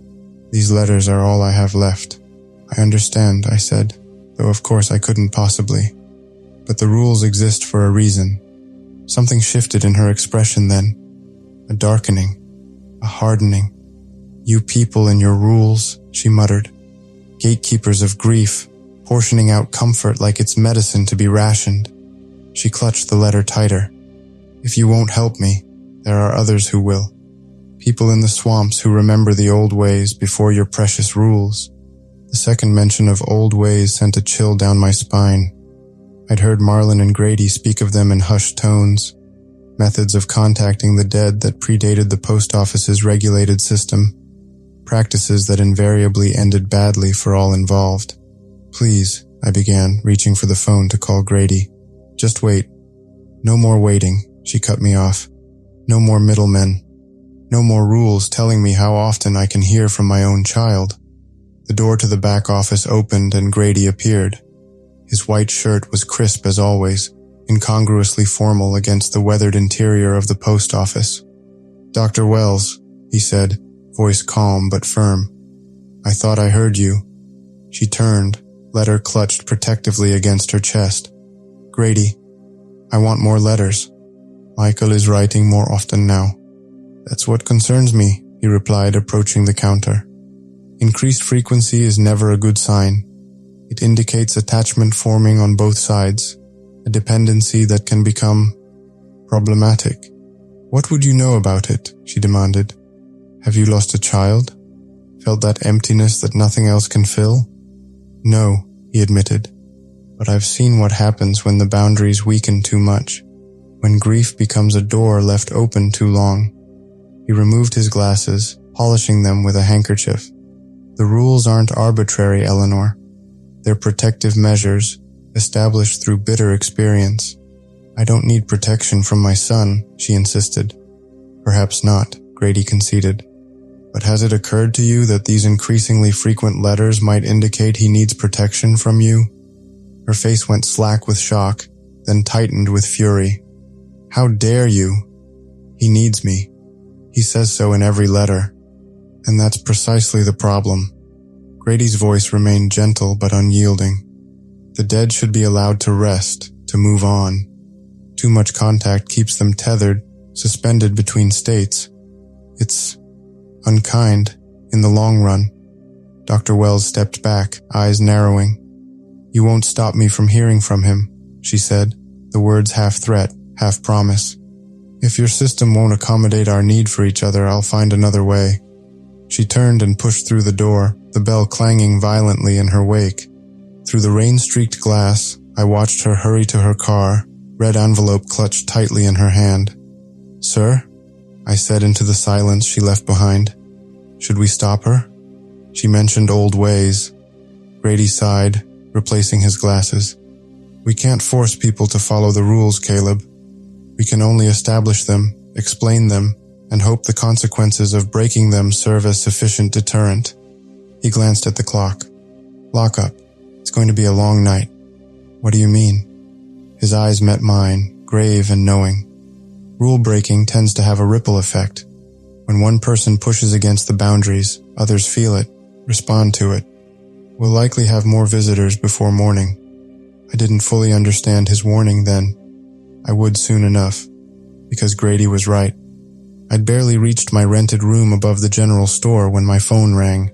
"These letters are all I have left." "I understand," I said, though of course I couldn't possibly. "But the rules exist for a reason." Something shifted in her expression then. A darkening, a hardening. "You people and your rules," she muttered. "Gatekeepers of grief, portioning out comfort like it's medicine to be rationed." She clutched the letter tighter. "If you won't help me, there are others who will. People in the swamps who remember the old ways before your precious rules." The second mention of old ways sent a chill down my spine. I'd heard Marlon and Grady speak of them in hushed tones, methods of contacting the dead that predated the post office's regulated system, practices that invariably ended badly for all involved. "Please," I began, reaching for the phone to call Grady. "Just wait." "No more waiting," she cut me off. "No more middlemen. No more rules telling me how often I can hear from my own child." The door to the back office opened and Grady appeared. His white shirt was crisp as always, incongruously formal against the weathered interior of the post office. "Dr. Wells," he said, voice calm but firm. "I thought I heard you." She turned, letter clutched protectively against her chest. "Grady, I want more letters. Michael is writing more often now." "That's what concerns me," he replied, approaching the counter. "Increased frequency is never a good sign. It indicates attachment forming on both sides, a dependency that can become problematic." "What would you know about it?" she demanded. "Have you lost a child? Felt that emptiness that nothing else can fill?" "No," he admitted. "But I've seen what happens when the boundaries weaken too much, when grief becomes a door left open too long." He removed his glasses, polishing them with a handkerchief. The rules aren't arbitrary, Eleanor. They're protective measures, established through bitter experience. I don't need protection from my son, she insisted. Perhaps not, Grady conceded. But has it occurred to you that these increasingly frequent letters might indicate he needs protection from you? Her face went slack with shock, then tightened with fury. How dare you? He needs me. He says so in every letter. And that's precisely the problem. Grady's voice remained gentle but unyielding. The dead should be allowed to rest, to move on. Too much contact keeps them tethered, suspended between states. It's unkind in the long run. Dr. Wells stepped back, eyes narrowing. You won't stop me from hearing from him, she said, the words half threat, half promise. If your system won't accommodate our need for each other, I'll find another way. She turned and pushed through the door, the bell clanging violently in her wake. Through the rain-streaked glass, I watched her hurry to her car, red envelope clutched tightly in her hand. Sir? I said into the silence she left behind. Should we stop her? She mentioned old ways. Grady sighed, replacing his glasses. We can't force people to follow the rules, Caleb. We can only establish them, explain them, and hope the consequences of breaking them serve as sufficient deterrent. He glanced at the clock. Lock up. It's going to be a long night. What do you mean? His eyes met mine, grave and knowing. Rule breaking tends to have a ripple effect. When one person pushes against the boundaries, others feel it, respond to it. We'll likely have more visitors before morning. I didn't fully understand his warning then. I would soon enough, because Grady was right. I'd barely reached my rented room above the general store when my phone rang.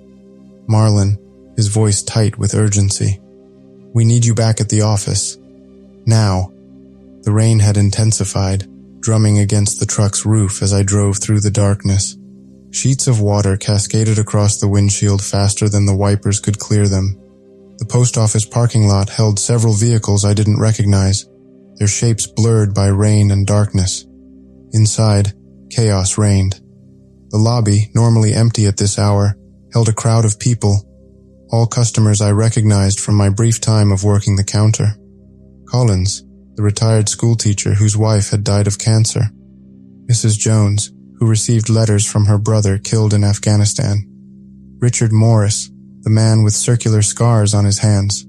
Marlon, his voice tight with urgency. We need you back at the office. Now. The rain had intensified, drumming against the truck's roof as I drove through the darkness. Sheets of water cascaded across the windshield faster than the wipers could clear them. The post office parking lot held several vehicles I didn't recognize, their shapes blurred by rain and darkness. Inside, chaos reigned. The lobby, normally empty at this hour, held a crowd of people, all customers I recognized from my brief time of working the counter. Collins, the retired schoolteacher whose wife had died of cancer. Mrs. Jones, who received letters from her brother killed in Afghanistan. Richard Morris, the man with circular scars on his hands.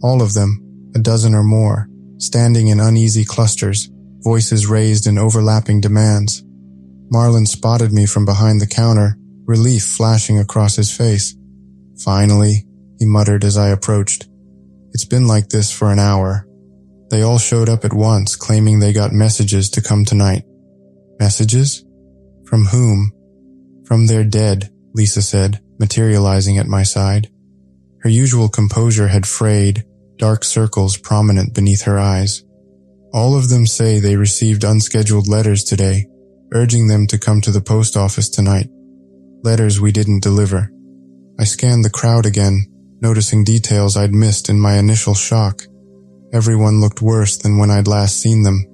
All of them, a dozen or more, standing in uneasy clusters, voices raised in overlapping demands. Marlon spotted me from behind the counter, relief flashing across his face. Finally, he muttered as I approached. It's been like this for an hour. They all showed up at once, claiming they got messages to come tonight. Messages? From whom? From their dead, Lisa said, materializing at my side. Her usual composure had frayed, dark circles prominent beneath her eyes. All of them say they received unscheduled letters today, urging them to come to the post office tonight. Letters we didn't deliver. I scanned the crowd again, noticing details I'd missed in my initial shock. Everyone looked worse than when I'd last seen them.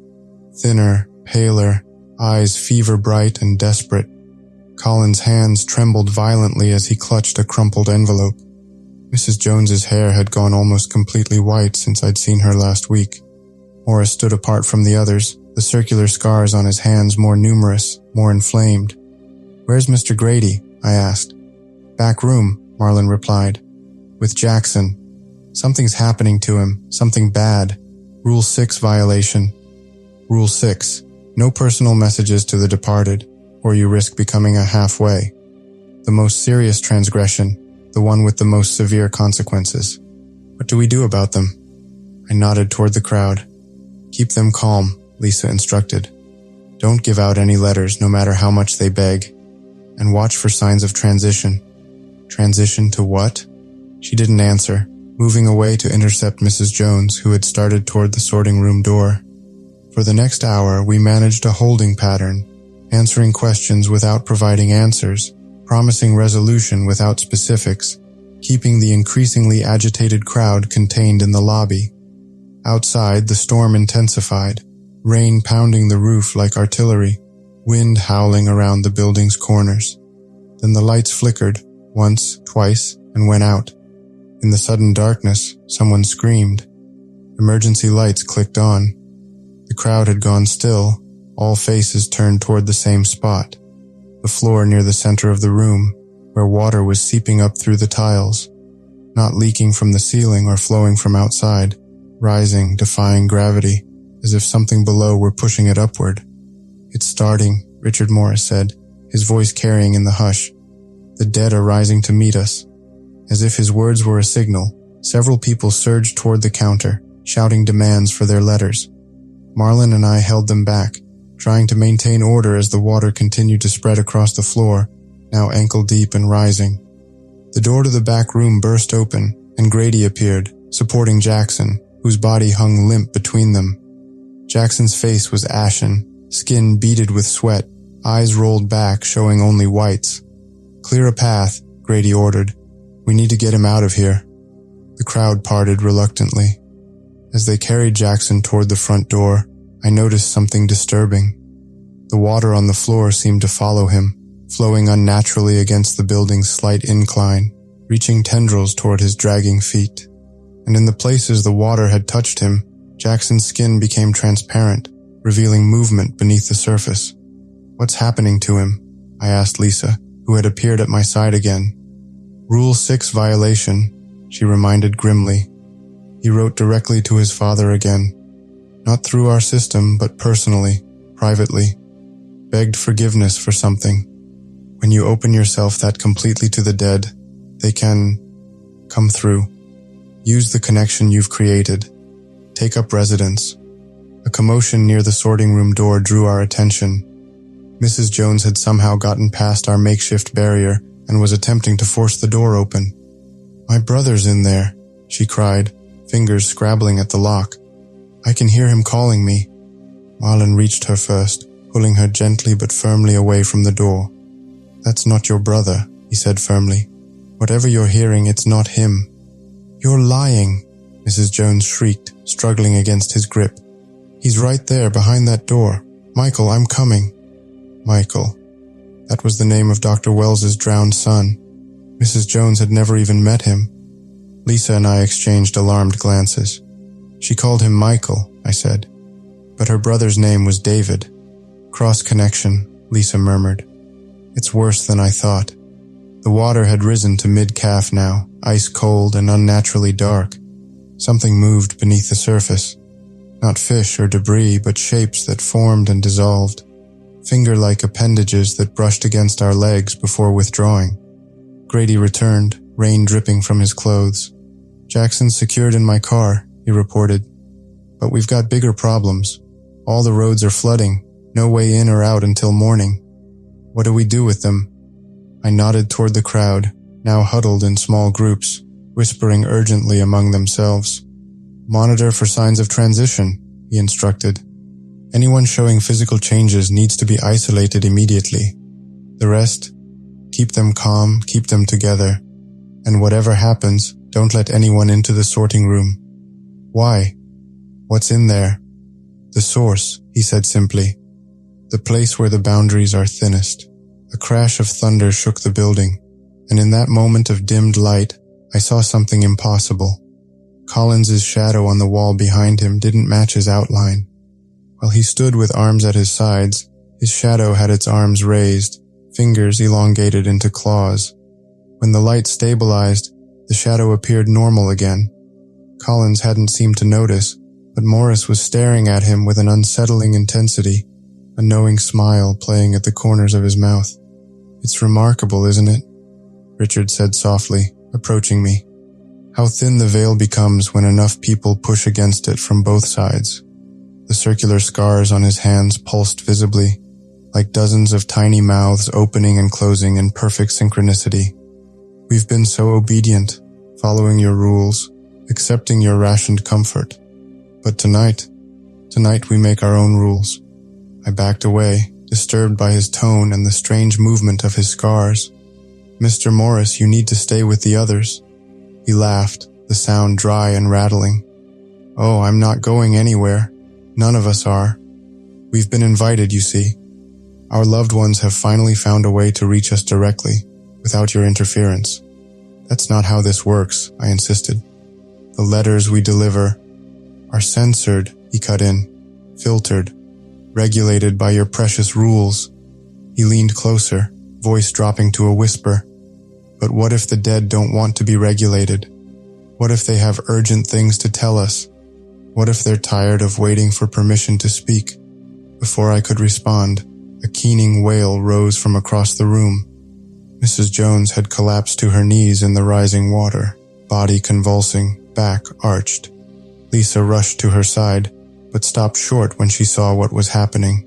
Thinner, paler, eyes fever-bright and desperate. Colin's hands trembled violently as he clutched a crumpled envelope. Mrs. Jones's hair had gone almost completely white since I'd seen her last week. Morris stood apart from the others, the circular scars on his hands more numerous, more inflamed. Where's Mr. Grady? I asked. Back room, Marlon replied. With Jackson. Something's happening to him, something bad. Rule 6 violation. Rule 6. No personal messages to the departed, or you risk becoming a halfway. The most serious transgression, the one with the most severe consequences. What do we do about them? I nodded toward the crowd. Keep them calm, Lisa instructed. Don't give out any letters no matter how much they beg. And watch for signs of transition. Transition to what? She didn't answer, moving away to intercept Mrs. Jones, who had started toward the sorting room door. For the next hour, we managed a holding pattern, answering questions without providing answers, promising resolution without specifics, keeping the increasingly agitated crowd contained in the lobby. Outside, the storm intensified, rain pounding the roof like artillery, wind howling around the building's corners. Then the lights flickered, once, twice, and went out. In the sudden darkness, someone screamed. Emergency lights clicked on. The crowd had gone still, all faces turned toward the same spot, the floor near the center of the room, where water was seeping up through the tiles, not leaking from the ceiling or flowing from outside, rising, defying gravity, as if something below were pushing it upward. "It's starting," Richard Morris said, his voice carrying in the hush. "The dead are rising to meet us." As if his words were a signal, several people surged toward the counter, shouting demands for their letters. Marlon and I held them back, trying to maintain order as the water continued to spread across the floor, now ankle-deep and rising. The door to the back room burst open, and Grady appeared, supporting Jackson, whose body hung limp between them. Jackson's face was ashen, skin beaded with sweat, eyes rolled back showing only whites. "Clear a path," Grady ordered. "We need to get him out of here." The crowd parted reluctantly. As they carried Jackson toward the front door, I noticed something disturbing. The water on the floor seemed to follow him, flowing unnaturally against the building's slight incline, reaching tendrils toward his dragging feet. And in the places the water had touched him, Jackson's skin became transparent, revealing movement beneath the surface. "What's happening to him?" I asked Lisa, who had appeared at my side again. "Rule 6 violation," she reminded grimly. "He wrote directly to his father again. Not through our system, but personally, privately. Begged forgiveness for something. When you open yourself that completely to the dead, they can come through. Use the connection you've created. Take up residence." A commotion near the sorting room door drew our attention. Mrs. Jones had somehow gotten past our makeshift barrier and was attempting to force the door open. "My brother's in there," she cried, fingers scrabbling at the lock. "I can hear him calling me." Marlon reached her first, pulling her gently but firmly away from the door. "That's not your brother," he said firmly. "Whatever you're hearing, it's not him." "You're lying," Mrs. Jones shrieked, struggling against his grip. "He's right there behind that door. Michael, I'm coming." Michael. That was the name of Dr. Wells's drowned son. Mrs. Jones had never even met him. Lisa and I exchanged alarmed glances. "She called him Michael," I said. "But her brother's name was David." "Cross connection," Lisa murmured. "It's worse than I thought." The water had risen to mid-calf now, ice cold and unnaturally dark. Something moved beneath the surface. Not fish or debris, but shapes that formed and dissolved. Finger-like appendages that brushed against our legs before withdrawing. Grady returned, rain dripping from his clothes. "Jackson's secured in my car," he reported. "But we've got bigger problems. All the roads are flooding, no way in or out until morning. What do we do with them?" I nodded toward the crowd, now huddled in small groups, whispering urgently among themselves. "Monitor for signs of transition," he instructed. "Anyone showing physical changes needs to be isolated immediately. The rest, keep them calm, keep them together. And whatever happens, don't let anyone into the sorting room." "Why? What's in there?" "The source," he said simply. "The place where the boundaries are thinnest." A crash of thunder shook the building, and in that moment of dimmed light, I saw something impossible. Collins's shadow on the wall behind him didn't match his outline. While he stood with arms at his sides, his shadow had its arms raised, fingers elongated into claws. When the light stabilized, the shadow appeared normal again. Collins hadn't seemed to notice, but Morris was staring at him with an unsettling intensity, a knowing smile playing at the corners of his mouth. "It's remarkable, isn't it?" Richard said softly, approaching me. "How thin the veil becomes when enough people push against it from both sides." The circular scars on his hands pulsed visibly, like dozens of tiny mouths opening and closing in perfect synchronicity. "We've been so obedient, following your rules, accepting your rationed comfort. But tonight we make our own rules." I backed away, disturbed by his tone and the strange movement of his scars. "Mr. Morris, you need to stay with the others." He laughed, the sound dry and rattling. "Oh, I'm not going anywhere. None of us are. We've been invited, you see. Our loved ones have finally found a way to reach us directly. without your interference. That's not how this works, I insisted. The letters we deliver are censored, he cut in, filtered, regulated by your precious rules. He leaned closer, voice dropping to a whisper. But what if the dead don't want to be regulated? What if they have urgent things to tell us? What if they're tired of waiting for permission to speak? Before I could respond, a keening wail rose from across the room. Mrs. Jones had collapsed to her knees in the rising water, body convulsing, back arched. Lisa rushed to her side, but stopped short when she saw what was happening.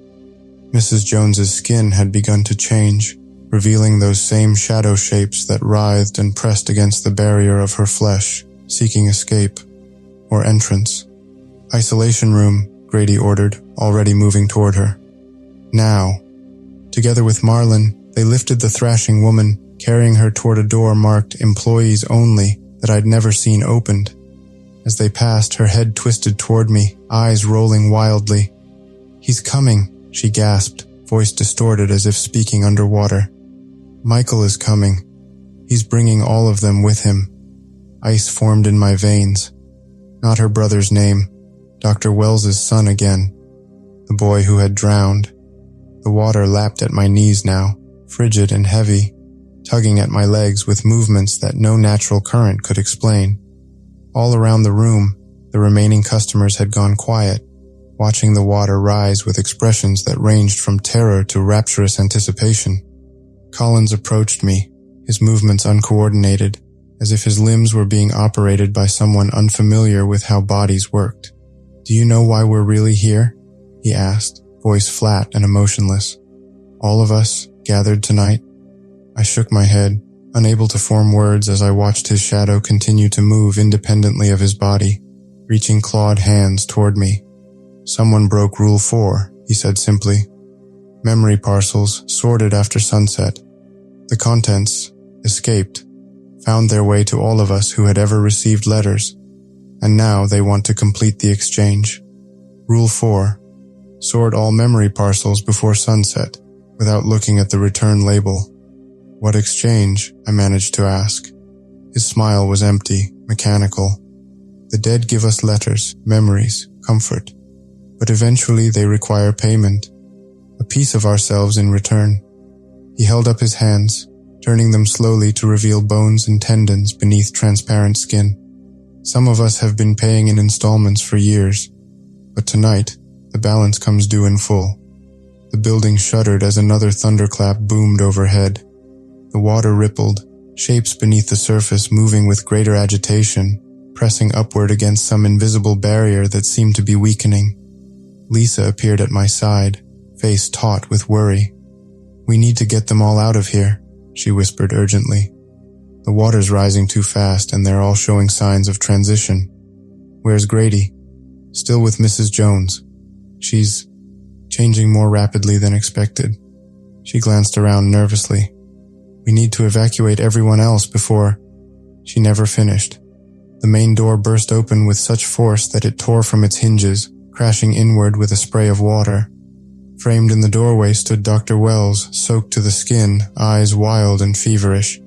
Mrs. Jones's skin had begun to change, revealing those same shadow shapes that writhed and pressed against the barrier of her flesh, seeking escape or entrance. Isolation room, Grady ordered, already moving toward her. Now. Together with Marlin, they lifted the thrashing woman, carrying her toward a door marked Employees Only that I'd never seen opened. As they passed, her head twisted toward me, eyes rolling wildly. "He's coming," she gasped, voice distorted as if speaking underwater. "Michael is coming. He's bringing all of them with him." Ice formed in my veins. Not her brother's name. Dr. Wells's son again. The boy who had drowned. The water lapped at my knees now, frigid and heavy, tugging at my legs with movements that no natural current could explain. All around the room, the remaining customers had gone quiet, watching the water rise with expressions that ranged from terror to rapturous anticipation. Collins approached me, his movements uncoordinated, as if his limbs were being operated by someone unfamiliar with how bodies worked. "Do you know why we're really here?" he asked, voice flat and emotionless. "All of us gathered tonight?" I shook my head, unable to form words as I watched his shadow continue to move independently of his body, reaching clawed hands toward me. "Someone broke Rule 4, he said simply. Memory parcels sorted after sunset. The contents escaped, found their way to all of us who had ever received letters, and now they want to complete the exchange. Rule 4, sort all memory parcels before sunset, without looking at the return label. "What exchange?" I managed to ask. His smile was empty, mechanical. "The dead give us letters, memories, comfort. But eventually they require payment, a piece of ourselves in return." He held up his hands, turning them slowly to reveal bones and tendons beneath transparent skin. "Some of us have been paying in installments for years, but tonight, the balance comes due in full." The building shuddered as another thunderclap boomed overhead. The water rippled, shapes beneath the surface moving with greater agitation, pressing upward against some invisible barrier that seemed to be weakening. Lisa appeared at my side, face taut with worry. "We need to get them all out of here," she whispered urgently. "The water's rising too fast and they're all showing signs of transition." "Where's Grady?" "Still with Mrs. Jones. She's changing more rapidly than expected." She glanced around nervously. "We need to evacuate everyone else before—" She never finished. The main door burst open with such force that it tore from its hinges, crashing inward with a spray of water. Framed in the doorway stood Dr. Wells, soaked to the skin, eyes wild and feverish.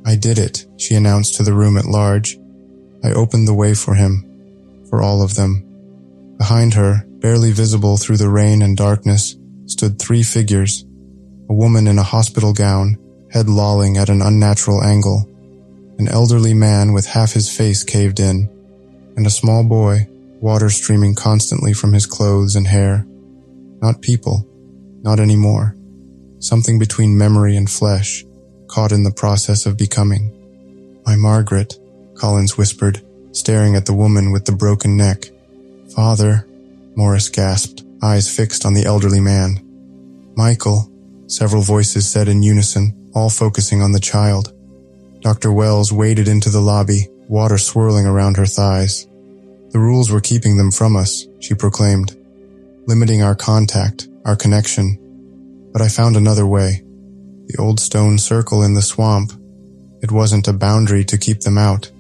"I did it," she announced to the room at large. I opened the way for him, for all of them. Behind her, barely visible through the rain and darkness, stood 3 figures. A woman in a hospital gown, head lolling at an unnatural angle. An elderly man with half his face caved in, and a small boy, water streaming constantly from his clothes and hair. Not people, not anymore. Something between memory and flesh, caught in the process of becoming. "My Margaret," Collins whispered, staring at the woman with the broken neck. "Father," Morris gasped, eyes fixed on the elderly man. "Michael," several voices said in unison, all focusing on the child. Dr. Wells waded into the lobby, water swirling around her thighs. "The rules were keeping them from us," she proclaimed, "limiting our contact, our connection. But I found another way. The old stone circle in the swamp. It wasn't a boundary to keep them out.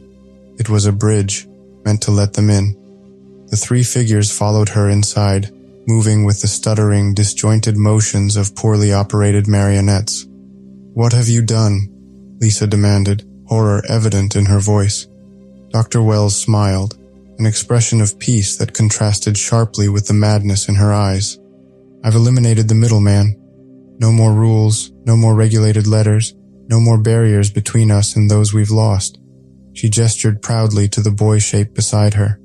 It was a bridge, meant to let them in." The 3 figures followed her inside, moving with the stuttering, disjointed motions of poorly operated marionettes. "What have you done?" Lisa demanded, horror evident in her voice. Dr. Wells smiled, an expression of peace that contrasted sharply with the madness in her eyes. I've eliminated the middleman. No more rules, no more regulated letters, no more barriers between us and those we've lost. She gestured proudly to the boy shape beside her.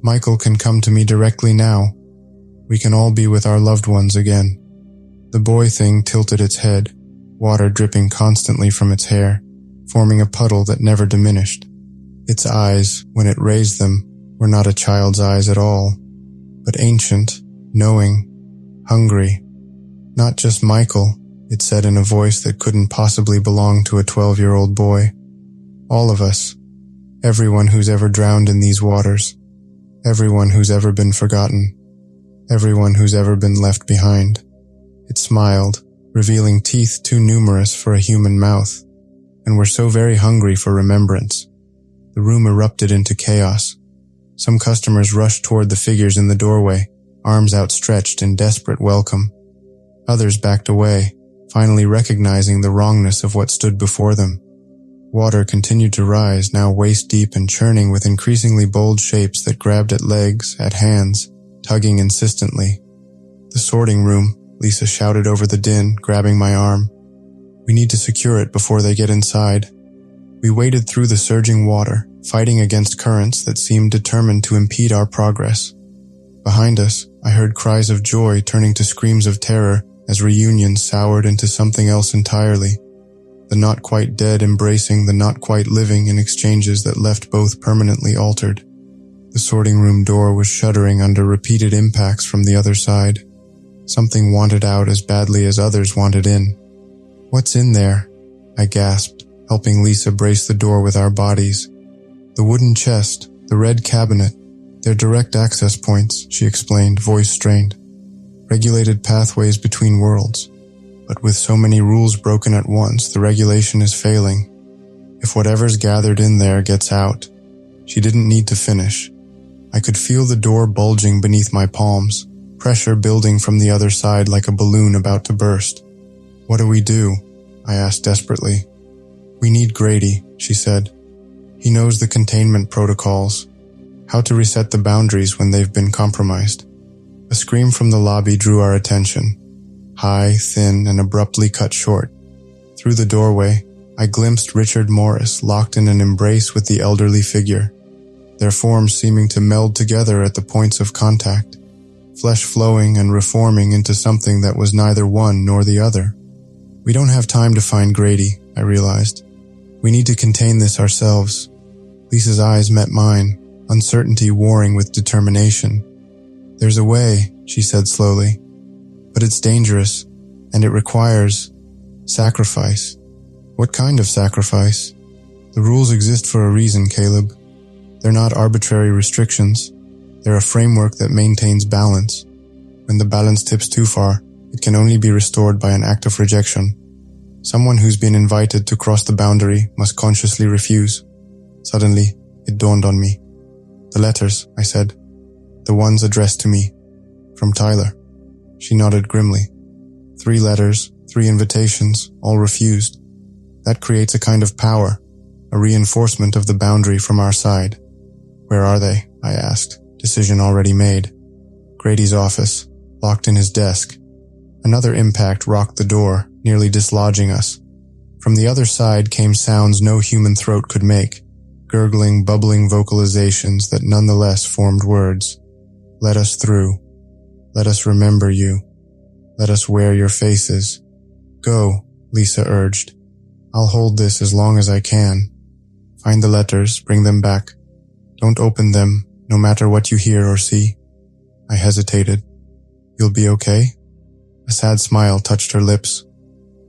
Michael can come to me directly now. We can all be with our loved ones again. The boy thing tilted its head, water dripping constantly from its hair, forming a puddle that never diminished. Its eyes, when it raised them, were not a child's eyes at all, but ancient, knowing, hungry. Not just Michael, it said in a voice that couldn't possibly belong to a 12-year-old boy. All of us. Everyone who's ever drowned in these waters. Everyone who's ever been forgotten. Everyone who's ever been left behind. It smiled, revealing teeth too numerous for a human mouth, and were so very hungry for remembrance. The room erupted into chaos. Some customers rushed toward the figures in the doorway, arms outstretched in desperate welcome. Others backed away, finally recognizing the wrongness of what stood before them. Water continued to rise, now waist-deep and churning with increasingly bold shapes that grabbed at legs, at hands, tugging insistently. The sorting room, Lisa shouted over the din, grabbing my arm. We need to secure it before they get inside. We waded through the surging water, fighting against currents that seemed determined to impede our progress. Behind us, I heard cries of joy turning to screams of terror as reunion soured into something else entirely. The not quite dead embracing the not quite living in exchanges that left both permanently altered. The sorting room door was shuddering under repeated impacts from the other side. Something wanted out as badly as others wanted in. What's in there? I gasped, helping Lisa brace the door with our bodies. The wooden chest, the red cabinet, they're direct access points, she explained, voice strained. Regulated pathways between worlds. But with so many rules broken at once, the regulation is failing. If whatever's gathered in there gets out. She didn't need to finish. I could feel the door bulging beneath my palms, pressure building from the other side like a balloon about to burst. What do we do? I asked desperately. We need Grady, she said. He knows the containment protocols, how to reset the boundaries when they've been compromised. A scream from the lobby drew our attention. High, thin, and abruptly cut short. Through the doorway, I glimpsed Richard Morris locked in an embrace with the elderly figure, their forms seeming to meld together at the points of contact, flesh flowing and reforming into something that was neither one nor the other. We don't have time to find Grady, I realized. We need to contain this ourselves. Lisa's eyes met mine, uncertainty warring with determination. There's a way, she said slowly, but it's dangerous, and it requires sacrifice. What kind of sacrifice? The rules exist for a reason, Caleb. They're not arbitrary restrictions. They're a framework that maintains balance. When the balance tips too far, it can only be restored by an act of rejection. Someone who's been invited to cross the boundary must consciously refuse. Suddenly, it dawned on me. The letters, I said. The ones addressed to me. From Tyler. She nodded grimly. 3 letters, 3 invitations, all refused. That creates a kind of power, a reinforcement of the boundary from our side. Where are they? I asked, decision already made. Grady's office, locked in his desk. Another impact rocked the door, nearly dislodging us. From the other side came sounds no human throat could make, gurgling, bubbling vocalizations that nonetheless formed words. Let us through. Let us remember you. Let us wear your faces. Go, Lisa urged. I'll hold this as long as I can. Find the letters, bring them back. Don't open them, no matter what you hear or see. I hesitated. You'll be okay? A sad smile touched her lips.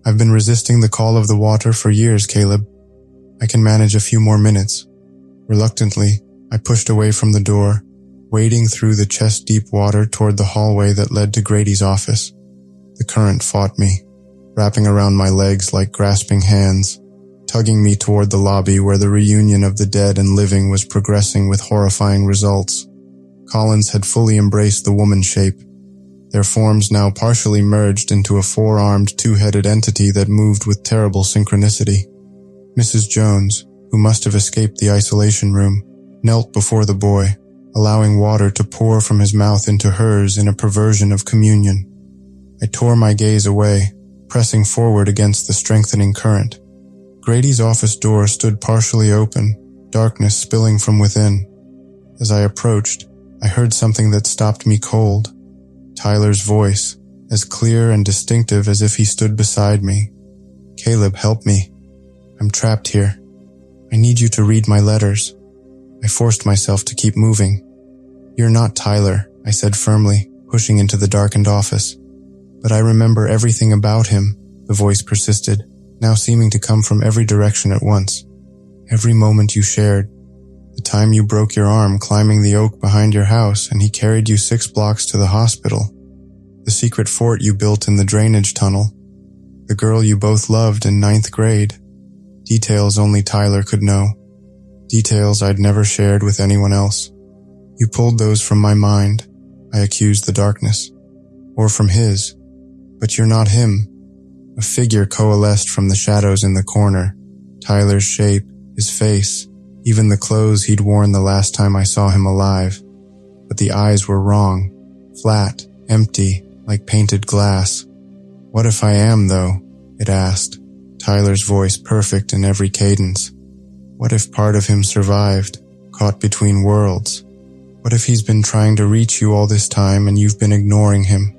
I've been resisting the call of the water for years, Caleb. I can manage a few more minutes. Reluctantly, I pushed away from the door, wading through the chest-deep water toward the hallway that led to Grady's office. The current fought me, wrapping around my legs like grasping hands, tugging me toward the lobby where the reunion of the dead and living was progressing with horrifying results. Collins had fully embraced the woman shape, their forms now partially merged into a 4-armed, 2-headed entity that moved with terrible synchronicity. Mrs. Jones, who must have escaped the isolation room, knelt before the boy, allowing water to pour from his mouth into hers in a perversion of communion. I tore my gaze away, pressing forward against the strengthening current. Grady's office door stood partially open, darkness spilling from within. As I approached, I heard something that stopped me cold. Tyler's voice, as clear and distinctive as if he stood beside me. "Caleb, help me. I'm trapped here. I need you to read my letters." I forced myself to keep moving. "You're not Tyler," I said firmly, pushing into the darkened office. "But I remember everything about him," the voice persisted, now seeming to come from every direction at once. "Every moment you shared. The time you broke your arm climbing the oak behind your house and he carried you 6 blocks to the hospital. The secret fort you built in the drainage tunnel. The girl you both loved in 9th grade. Details only Tyler could know. Details I'd never shared with anyone else. You pulled those from my mind," I accused the darkness. "Or from his. But you're not him." A figure coalesced from the shadows in the corner. Tyler's shape, his face, even the clothes he'd worn the last time I saw him alive. But the eyes were wrong. Flat, empty, like painted glass. "What if I am, though?" it asked, Tyler's voice perfect in every cadence. "What if part of him survived, caught between worlds? What if he's been trying to reach you all this time and you've been ignoring him?"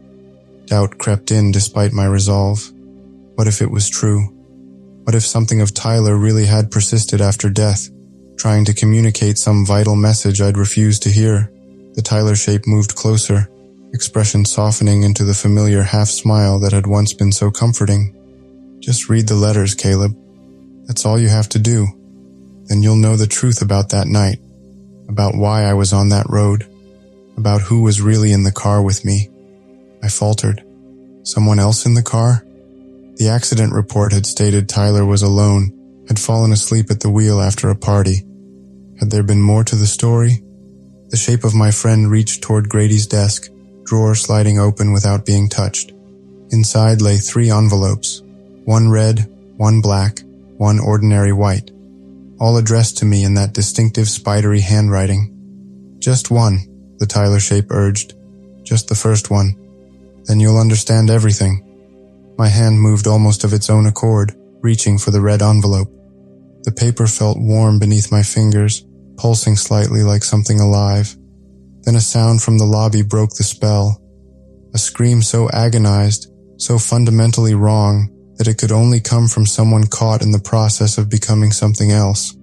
Doubt crept in despite my resolve. What if it was true? What if something of Tyler really had persisted after death, trying to communicate some vital message I'd refused to hear? The Tyler shape moved closer, expression softening into the familiar half-smile that had once been so comforting. "Just read the letters, Caleb. That's all you have to do. Then you'll know the truth about that night, about why I was on that road, about who was really in the car with me." I faltered. "Someone else in the car?" The accident report had stated Tyler was alone, had fallen asleep at the wheel after a party. Had there been more to the story? The shape of my friend reached toward Grady's desk, drawer sliding open without being touched. Inside lay 3 envelopes, one red, one black, one ordinary white, all addressed to me in that distinctive spidery handwriting. "Just one," the Tyler shape urged. "Just the first one. Then you'll understand everything." My hand moved almost of its own accord, reaching for the red envelope. The paper felt warm beneath my fingers, pulsing slightly like something alive. Then a sound from the lobby broke the spell. A scream so agonized, so fundamentally wrong, that it could only come from someone caught in the process of becoming something else.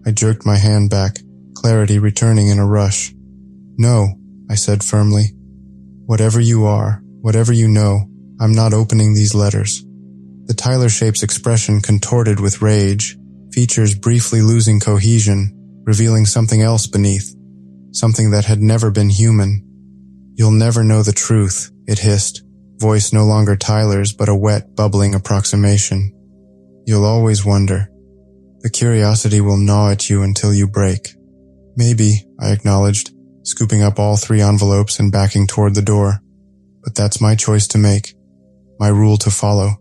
I jerked my hand back, clarity returning in a rush. "No," I said firmly. "Whatever you are, whatever you know, I'm not opening these letters." The Tyler shape's expression contorted with rage, features briefly losing cohesion, revealing something else beneath, something that had never been human. "You'll never know the truth," it hissed, voice no longer Tyler's but a wet, bubbling approximation. "You'll always wonder. The curiosity will gnaw at you until you break." "Maybe," I acknowledged, scooping up all 3 envelopes and backing toward the door. "But that's my choice to make. My rule to follow.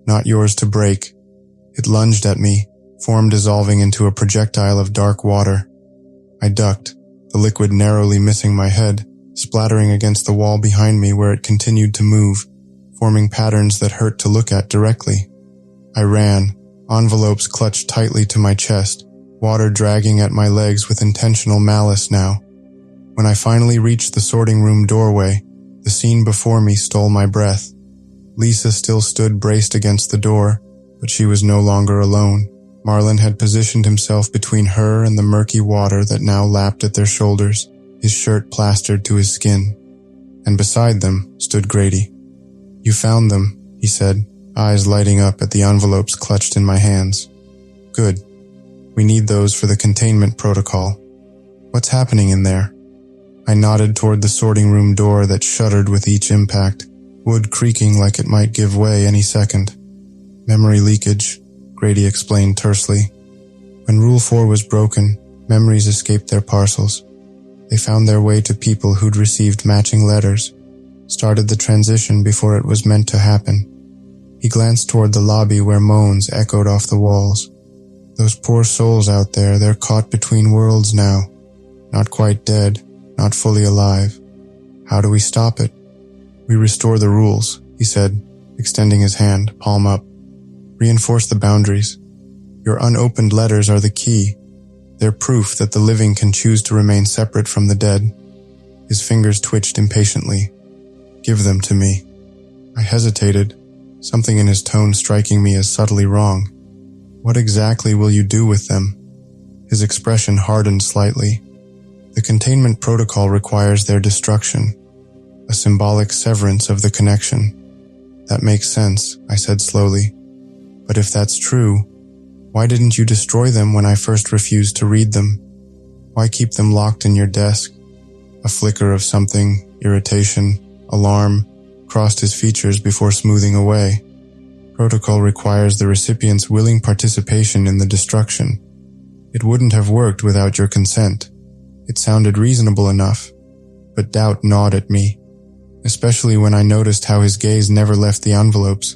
Not yours to break." It lunged at me, form dissolving into a projectile of dark water. I ducked, the liquid narrowly missing my head, splattering against the wall behind me where it continued to move, forming patterns that hurt to look at directly. I ran, envelopes clutched tightly to my chest, water dragging at my legs with intentional malice now. When I finally reached the sorting room doorway, the scene before me stole my breath. Lisa still stood braced against the door, but she was no longer alone. Marlon had positioned himself between her and the murky water that now lapped at their shoulders, his shirt plastered to his skin. And beside them stood Grady. "You found them," he said, eyes lighting up at the envelopes clutched in my hands. "Good. We need those for the containment protocol. What's happening in there?" I nodded toward the sorting room door that shuddered with each impact, wood creaking like it might give way any second. "Memory leakage," Grady explained tersely. "When Rule 4 was broken, memories escaped their parcels. They found their way to people who'd received matching letters, started the transition before it was meant to happen." He glanced toward the lobby where moans echoed off the walls. Those poor souls out there, they're caught between worlds now. Not quite dead, not fully alive. How do we stop it? We restore the rules, he said, extending his hand, palm up. Reinforce the boundaries. Your unopened letters are the key. They're proof that the living can choose to remain separate from the dead. His fingers twitched impatiently. Give them to me. I hesitated, something in his tone striking me as subtly wrong. What exactly will you do with them? His expression hardened slightly. The containment protocol requires their destruction, a symbolic severance of the connection. That makes sense, I said slowly. But if that's true, why didn't you destroy them when I first refused to read them? Why keep them locked in your desk? A flicker of something, irritation, alarm, crossed his features before smoothing away. Protocol requires the recipient's willing participation in the destruction. It wouldn't have worked without your consent. It sounded reasonable enough, but doubt gnawed at me, especially when I noticed how his gaze never left the envelopes,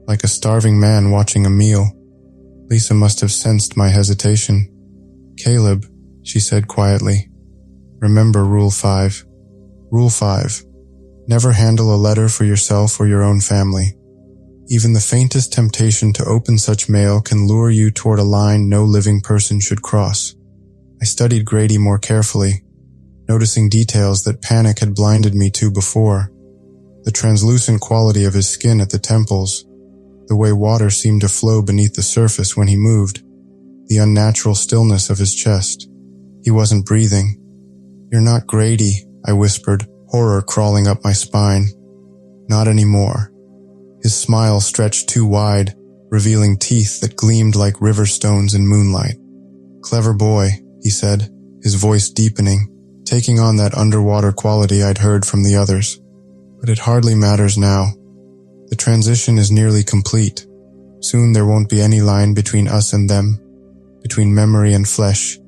like a starving man watching a meal. Lisa must have sensed my hesitation. Caleb, she said quietly, remember Rule 5. Rule 5. Never handle a letter for yourself or your own family. Even the faintest temptation to open such mail can lure you toward a line no living person should cross. I studied Grady more carefully, noticing details that panic had blinded me to before. The translucent quality of his skin at the temples, the way water seemed to flow beneath the surface when he moved, the unnatural stillness of his chest. He wasn't breathing. You're not Grady, I whispered, horror crawling up my spine. Not anymore. His smile stretched too wide, revealing teeth that gleamed like river stones in moonlight. Clever boy, he said, his voice deepening, taking on that underwater quality I'd heard from the others. But it hardly matters now. The transition is nearly complete. Soon there won't be any line between us and them, between memory and flesh,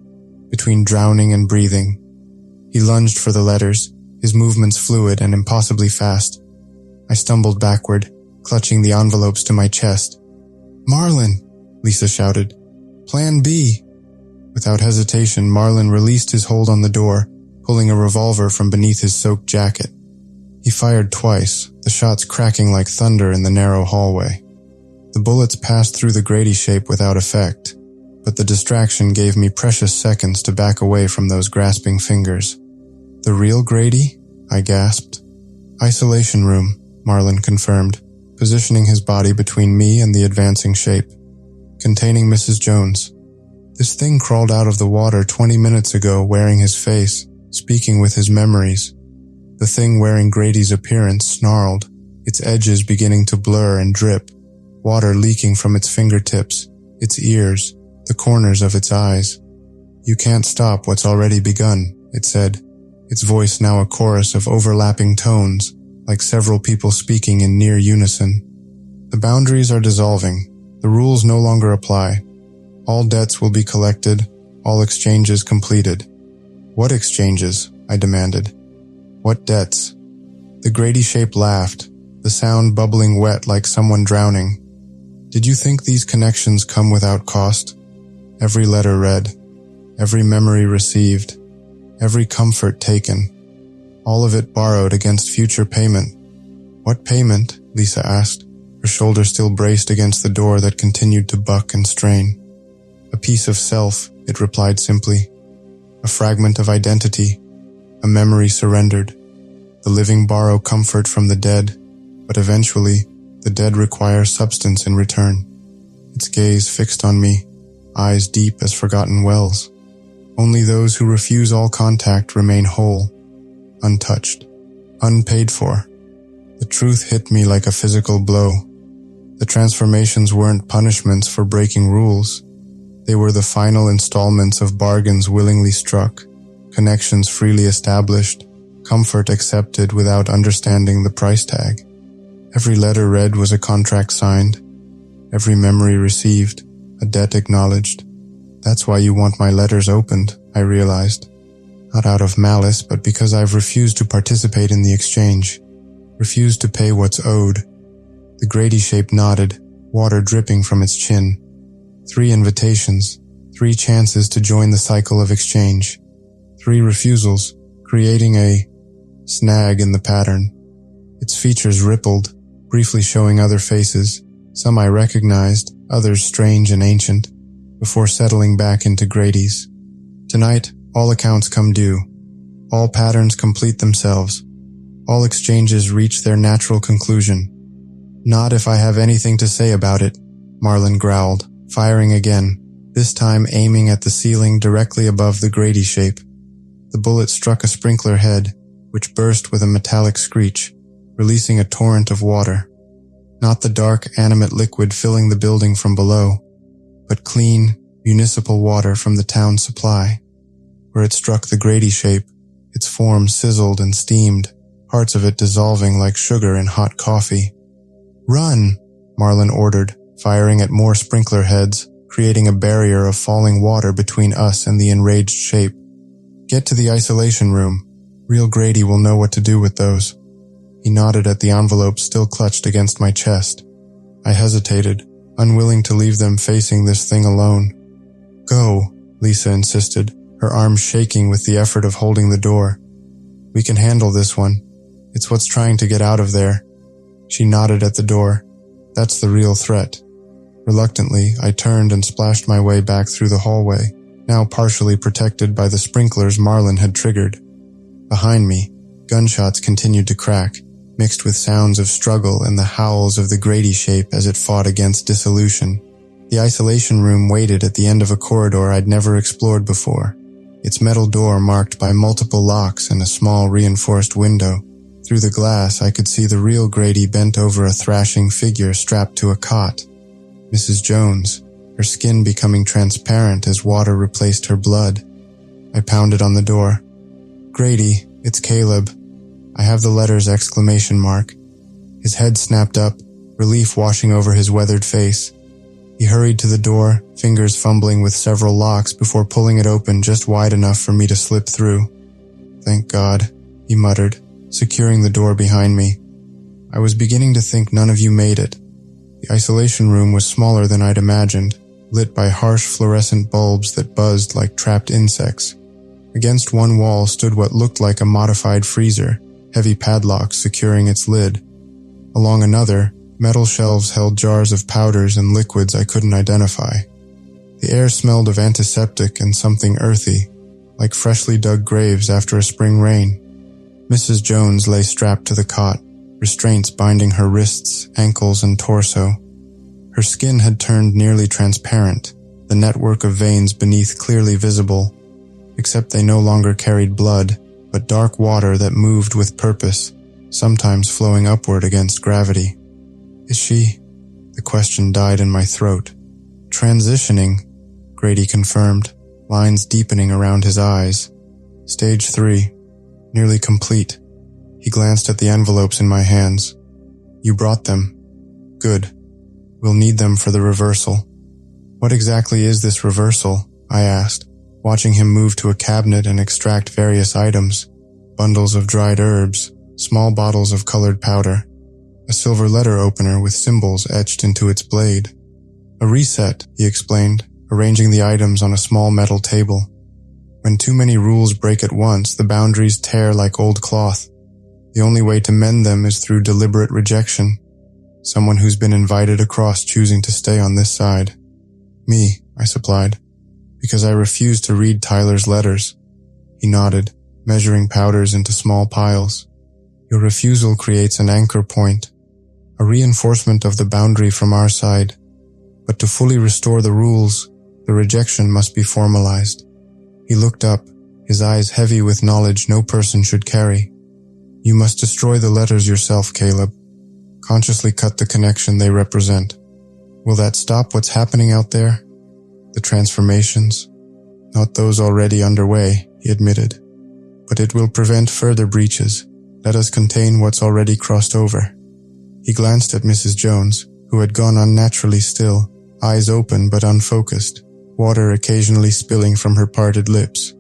between drowning and breathing. He lunged for the letters, his movements fluid and impossibly fast. I stumbled backward, clutching the envelopes to my chest. Marlon, Lisa shouted. Plan B. Without hesitation, Marlon released his hold on the door, pulling a revolver from beneath his soaked jacket. He fired twice, the shots cracking like thunder in the narrow hallway. The bullets passed through the Grady shape without effect, but the distraction gave me precious seconds to back away from those grasping fingers. The real Grady? I gasped. Isolation room, Marlon confirmed, positioning his body between me and the advancing shape. Containing Mrs. Jones. This thing crawled out of the water 20 minutes ago wearing his face, speaking with his memories. The thing wearing Grady's appearance snarled, its edges beginning to blur and drip, water leaking from its fingertips, its ears, the corners of its eyes. You can't stop what's already begun, it said, its voice now a chorus of overlapping tones, like several people speaking in near unison. The boundaries are dissolving. The rules no longer apply. All debts will be collected, all exchanges completed. What exchanges? I demanded. What debts? The Grady shape laughed, the sound bubbling wet like someone drowning. Did you think these connections come without cost? Every letter read, every memory received, every comfort taken. All of it borrowed against future payment. What payment? Lisa asked, her shoulder still braced against the door that continued to buck and strain. A piece of self, it replied simply. A fragment of identity, a memory surrendered. The living borrow comfort from the dead, but eventually, the dead require substance in return. Its gaze fixed on me, eyes deep as forgotten wells. Only those who refuse all contact remain whole, untouched, unpaid for. The truth hit me like a physical blow. The transformations weren't punishments for breaking rules. They were the final installments of bargains willingly struck, connections freely established, comfort accepted without understanding the price tag. Every letter read was a contract signed. Every memory received, a debt acknowledged. That's why you want my letters opened, I realized. Not out of malice, but because I've refused to participate in the exchange. Refused to pay what's owed. The Grady shape nodded, water dripping from its chin. 3 invitations, 3 chances to join the cycle of exchange. 3 refusals, creating a snag in the pattern. Its features rippled, briefly showing other faces, some I recognized, others strange and ancient, before settling back into Grady's. Tonight, all accounts come due. All patterns complete themselves. All exchanges reach their natural conclusion. Not if I have anything to say about it, Marlin growled, firing again, this time aiming at the ceiling directly above the Grady shape. The bullet struck a sprinkler head, which burst with a metallic screech, releasing a torrent of water. Not the dark, animate liquid filling the building from below, but clean, municipal water from the town's supply. Where it struck the Grady shape, its form sizzled and steamed, parts of it dissolving like sugar in hot coffee. "Run!" Marlin ordered, firing at more sprinkler heads, creating a barrier of falling water between us and the enraged shape. "Get to the isolation room. Real Grady will know what to do with those." He nodded at the envelope still clutched against my chest. I hesitated, unwilling to leave them facing this thing alone. "Go," Lisa insisted, her arms shaking with the effort of holding the door. "We can handle this one. It's what's trying to get out of there." She nodded at the door. "That's the real threat." Reluctantly, I turned and splashed my way back through the hallway, now partially protected by the sprinklers Marlin had triggered. Behind me, gunshots continued to crack, mixed with sounds of struggle and the howls of the Grady shape as it fought against dissolution. The isolation room waited at the end of a corridor I'd never explored before, its metal door marked by multiple locks and a small reinforced window. Through the glass, I could see the real Grady bent over a thrashing figure strapped to a cot. Mrs. Jones, her skin becoming transparent as water replaced her blood. I pounded on the door. "Grady, it's Caleb. I have the letters !" His head snapped up, relief washing over his weathered face. He hurried to the door, fingers fumbling with several locks before pulling it open just wide enough for me to slip through. "Thank God," he muttered, securing the door behind me. "I was beginning to think none of you made it." The isolation room was smaller than I'd imagined, lit by harsh fluorescent bulbs that buzzed like trapped insects. Against one wall stood what looked like a modified freezer, heavy padlocks securing its lid. Along another, metal shelves held jars of powders and liquids I couldn't identify. The air smelled of antiseptic and something earthy, like freshly dug graves after a spring rain. Mrs. Jones lay strapped to the cot, restraints binding her wrists, ankles, and torso. Her skin had turned nearly transparent, the network of veins beneath clearly visible, except they no longer carried blood, but dark water that moved with purpose, sometimes flowing upward against gravity. "Is she?" The question died in my throat. "Transitioning," Grady confirmed, lines deepening around his eyes. "Stage 3. Nearly complete." He glanced at the envelopes in my hands. "You brought them. Good. We'll need them for the reversal." "What exactly is this reversal?" I asked, watching him move to a cabinet and extract various items. Bundles of dried herbs, small bottles of colored powder, a silver letter opener with symbols etched into its blade. "A reset," he explained, arranging the items on a small metal table. "When too many rules break at once, the boundaries tear like old cloth. The only way to mend them is through deliberate rejection. Someone who's been invited across choosing to stay on this side." "Me," I supplied, "because I refused to read Tyler's letters." He nodded, measuring powders into small piles. "Your refusal creates an anchor point, a reinforcement of the boundary from our side. But to fully restore the rules, the rejection must be formalized." He looked up, his eyes heavy with knowledge no person should carry. "You must destroy the letters yourself, Caleb. Consciously cut the connection they represent. Will that stop what's happening out there? The transformations? Not those already underway," he admitted. "But it will prevent further breaches. Let us contain what's already crossed over." He glanced at Mrs. Jones, who had gone unnaturally still, eyes open but unfocused, water occasionally spilling from her parted lips.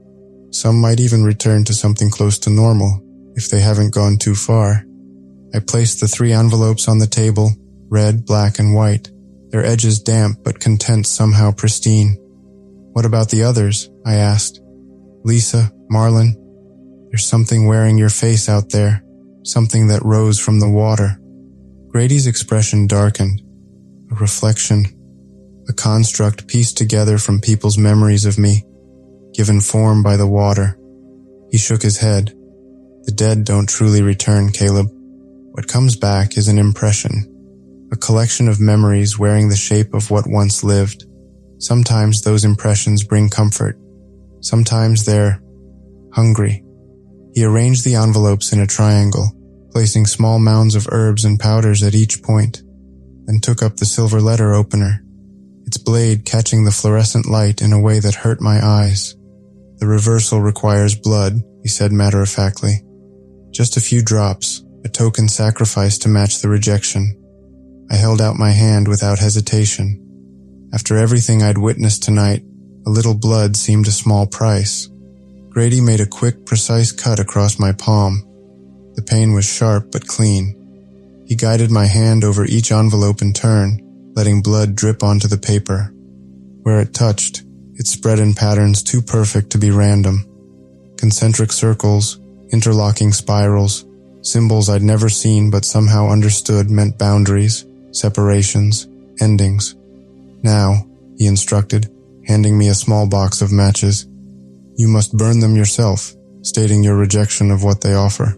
Some might even return to something close to normal, if they haven't gone too far. I placed the 3 envelopes on the table, red, black, and white, their edges damp but contents somehow pristine. What about the others? I asked. Lisa, Marlon, there's something wearing your face out there, something that rose from the water. Grady's expression darkened. A reflection, a construct pieced together from people's memories of me, given form by the water. He shook his head. The dead don't truly return, Caleb. What comes back is an impression, a collection of memories wearing the shape of what once lived. Sometimes those impressions bring comfort. Sometimes they're hungry. He arranged the envelopes in a triangle, placing small mounds of herbs and powders at each point, then took up the silver letter opener, its blade catching the fluorescent light in a way that hurt my eyes. The reversal requires blood, he said matter-of-factly. Just a few drops, a token sacrifice to match the rejection. I held out my hand without hesitation. After everything I'd witnessed tonight, a little blood seemed a small price. Grady made a quick, precise cut across my palm. The pain was sharp but clean. He guided my hand over each envelope in turn, letting blood drip onto the paper. Where it touched, it spread in patterns too perfect to be random. Concentric circles, interlocking spirals, symbols I'd never seen but somehow understood meant boundaries, separations, endings. Now, he instructed, handing me a small box of matches. You must burn them yourself, stating your rejection of what they offer.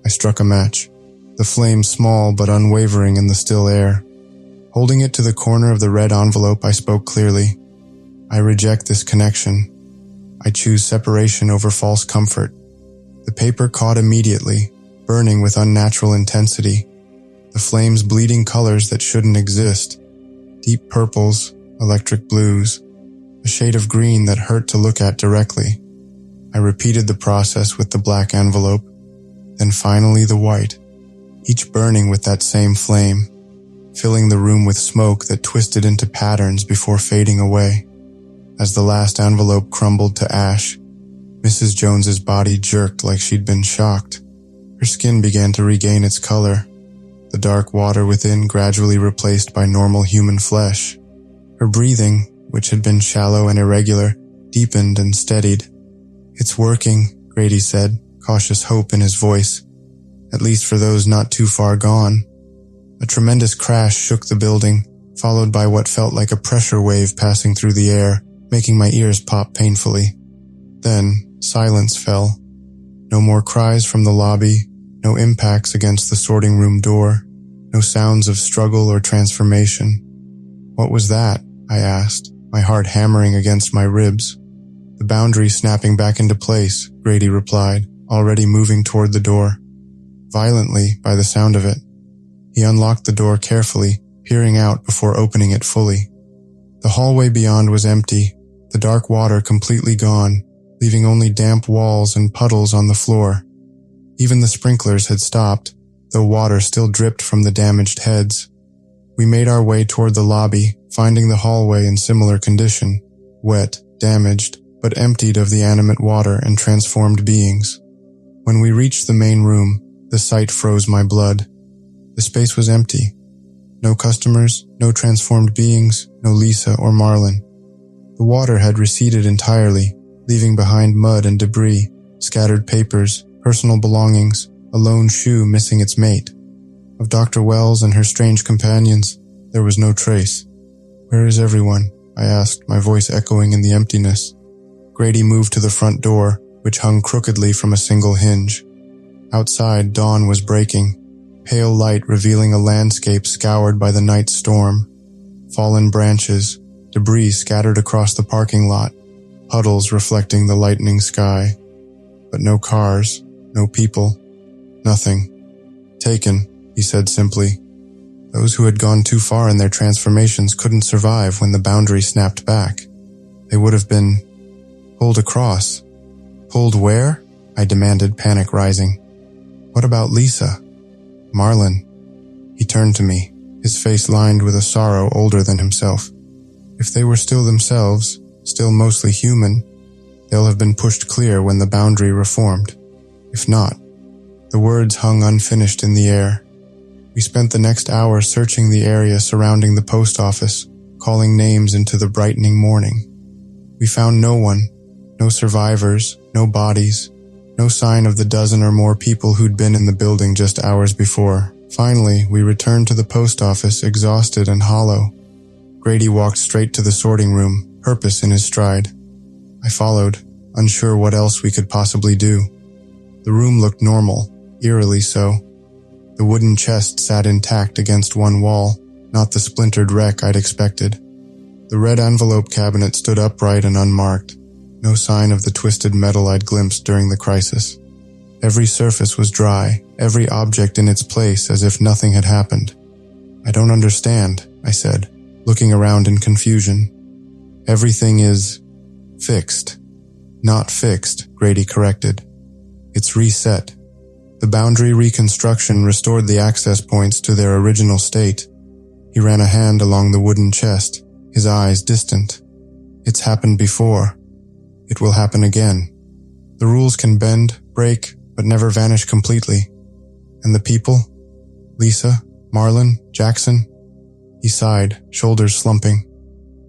I struck a match, the flame small but unwavering in the still air. Holding it to the corner of the red envelope, I spoke clearly. I reject this connection. I choose separation over false comfort. The paper caught immediately, burning with unnatural intensity. The flames bleeding colors that shouldn't exist. Deep purples, electric blues, a shade of green that hurt to look at directly. I repeated the process with the black envelope, then finally the white, each burning with that same flame, filling the room with smoke that twisted into patterns before fading away. As the last envelope crumbled to ash, Mrs. Jones's body jerked like she'd been shocked. Her skin began to regain its color, the dark water within gradually replaced by normal human flesh. Her breathing, which had been shallow and irregular, deepened and steadied. It's working, Grady said, cautious hope in his voice, at least for those not too far gone. A tremendous crash shook the building, followed by what felt like a pressure wave passing through the air, making my ears pop painfully. Then, silence fell. No more cries from the lobby, no impacts against the sorting room door, no sounds of struggle or transformation. What was that? I asked, my heart hammering against my ribs. The boundary snapping back into place, Grady replied, already moving toward the door. Violently, by the sound of it. He unlocked the door carefully, peering out before opening it fully. The hallway beyond was empty, the dark water completely gone, leaving only damp walls and puddles on the floor. Even the sprinklers had stopped, though water still dripped from the damaged heads. We made our way toward the lobby, finding the hallway in similar condition, wet, damaged, but emptied of the animate water and transformed beings. When we reached the main room, the sight froze my blood. The space was empty. No customers, no transformed beings, no Lisa or Marlon. The water had receded entirely, leaving behind mud and debris, scattered papers, personal belongings, a lone shoe missing its mate. Of Dr. Wells and her strange companions, there was no trace. Where is everyone? I asked, my voice echoing in the emptiness. Grady moved to the front door, which hung crookedly from a single hinge. Outside, dawn was breaking, pale light revealing a landscape scoured by the night storm. Fallen branches, debris scattered across the parking lot, puddles reflecting the lightening sky. But no cars, no people, nothing. Taken, he said simply. Those who had gone too far in their transformations couldn't survive when the boundary snapped back. They would have been pulled across. Pulled where? I demanded, panic rising. What about Lisa? Marlon. He turned to me, his face lined with a sorrow older than himself. If they were still themselves, still mostly human, they'll have been pushed clear when the boundary reformed. If not, the words hung unfinished in the air. We spent the next hour searching the area surrounding the post office, calling names into the brightening morning. We found no one, no survivors, no bodies, no sign of the dozen or more people who'd been in the building just hours before. Finally, we returned to the post office, exhausted and hollow. Grady walked straight to the sorting room, purpose in his stride. I followed, unsure what else we could possibly do. The room looked normal, eerily so. The wooden chest sat intact against one wall, not the splintered wreck I'd expected. The red envelope cabinet stood upright and unmarked, no sign of the twisted metal I'd glimpsed during the crisis. Every surface was dry, every object in its place as if nothing had happened. I don't understand, I said, looking around in confusion. Everything is fixed. Not fixed, Grady corrected. It's reset. The boundary reconstruction restored the access points to their original state. He ran a hand along the wooden chest, his eyes distant. It's happened before. It will happen again. The rules can bend, break, but never vanish completely. And the people? Lisa, Marlon, Jackson? He sighed, shoulders slumping.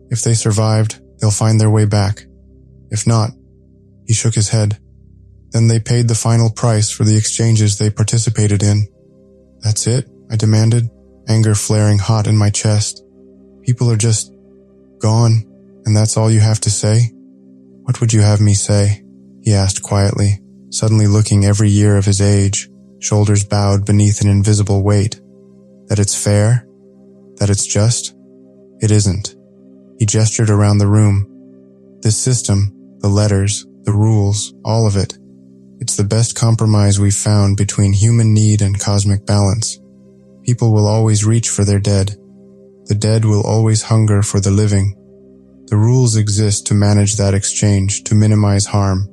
If they survived, they'll find their way back. If not, he shook his head. Then they paid the final price for the exchanges they participated in. That's it? I demanded, anger flaring hot in my chest. People are just gone, and that's all you have to say? What would you have me say? He asked quietly, suddenly looking every year of his age, shoulders bowed beneath an invisible weight. That it's fair? That it's just? It isn't. He gestured around the room. This system, the letters, the rules, all of it. It's the best compromise we've found between human need and cosmic balance. People will always reach for their dead. The dead will always hunger for the living. The rules exist to manage that exchange, to minimize harm.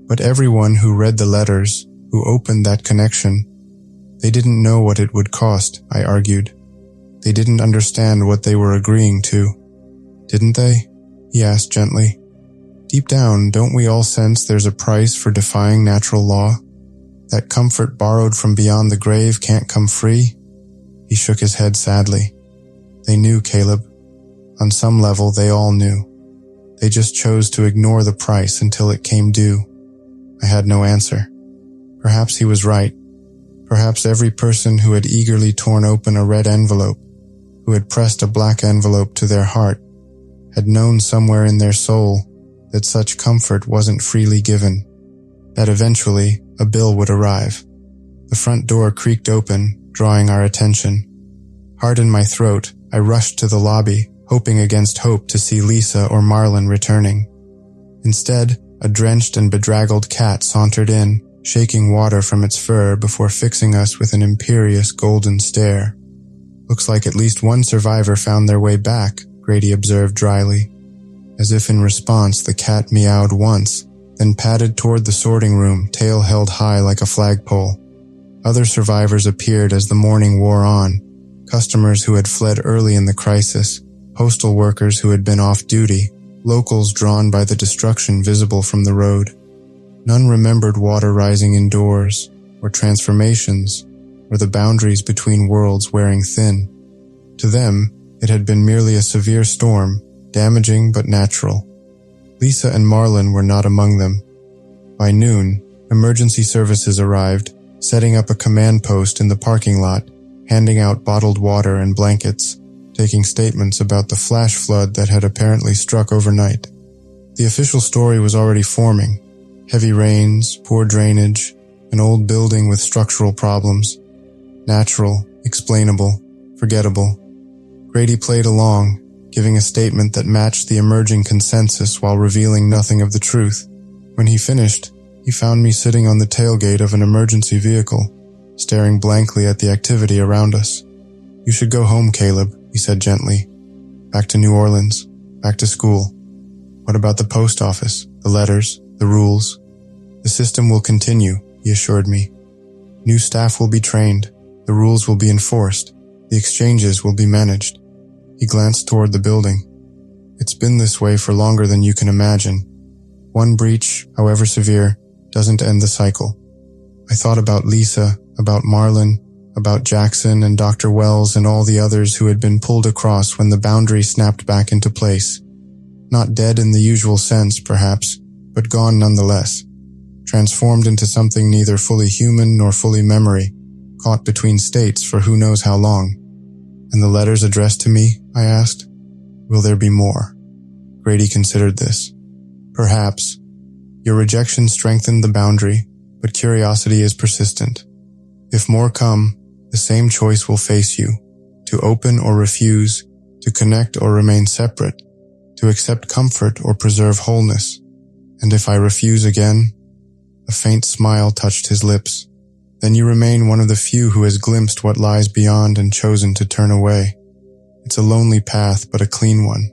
But everyone who read the letters, who opened that connection, they didn't know what it would cost, I argued. They didn't understand what they were agreeing to. Didn't they? He asked gently. Deep down, don't we all sense there's a price for defying natural law? That comfort borrowed from beyond the grave can't come free? He shook his head sadly. They knew, Caleb. On some level, they all knew. They just chose to ignore the price until it came due. I had no answer. Perhaps he was right. Perhaps every person who had eagerly torn open a red envelope, who had pressed a black envelope to their heart, had known somewhere in their soul that such comfort wasn't freely given, that eventually a bill would arrive. The front door creaked open, drawing our attention. Heart in my throat, I rushed to the lobby, hoping against hope to see Lisa or Marlon returning. Instead, a drenched and bedraggled cat sauntered in, shaking water from its fur before fixing us with an imperious golden stare. Looks like at least one survivor found their way back, Grady observed dryly. As if in response, the cat meowed once, then padded toward the sorting room, tail held high like a flagpole. Other survivors appeared as the morning wore on, customers who had fled early in the crisis, postal workers who had been off duty, locals drawn by the destruction visible from the road. None remembered water rising indoors, or transformations, or the boundaries between worlds wearing thin. To them, it had been merely a severe storm, damaging but natural. Lisa and Marlon were not among them. By noon, emergency services arrived, setting up a command post in the parking lot, handing out bottled water and blankets, taking statements about the flash flood that had apparently struck overnight. The official story was already forming. Heavy rains, poor drainage, an old building with structural problems. Natural, explainable, forgettable. Grady played along, giving a statement that matched the emerging consensus while revealing nothing of the truth. When he finished, he found me sitting on the tailgate of an emergency vehicle, staring blankly at the activity around us. You should go home, Caleb, he said gently. Back to New Orleans, back to school. What about the post office, the letters, the rules? The system will continue, he assured me. New staff will be trained, the rules will be enforced, the exchanges will be managed. He glanced toward the building. It's been this way for longer than you can imagine. One breach, however severe, doesn't end the cycle. I thought about Lisa, about Marlon, about Jackson and Dr. Wells and all the others who had been pulled across when the boundary snapped back into place. Not dead in the usual sense, perhaps, but gone nonetheless, transformed into something neither fully human nor fully memory, caught between states for who knows how long. And the letters addressed to me, I asked. Will there be more? Grady considered this. Perhaps. Your rejection strengthened the boundary, but curiosity is persistent. If more come, the same choice will face you, to open or refuse, to connect or remain separate, to accept comfort or preserve wholeness. And if I refuse again, a faint smile touched his lips. Then you remain one of the few who has glimpsed what lies beyond and chosen to turn away. It's a lonely path, but a clean one.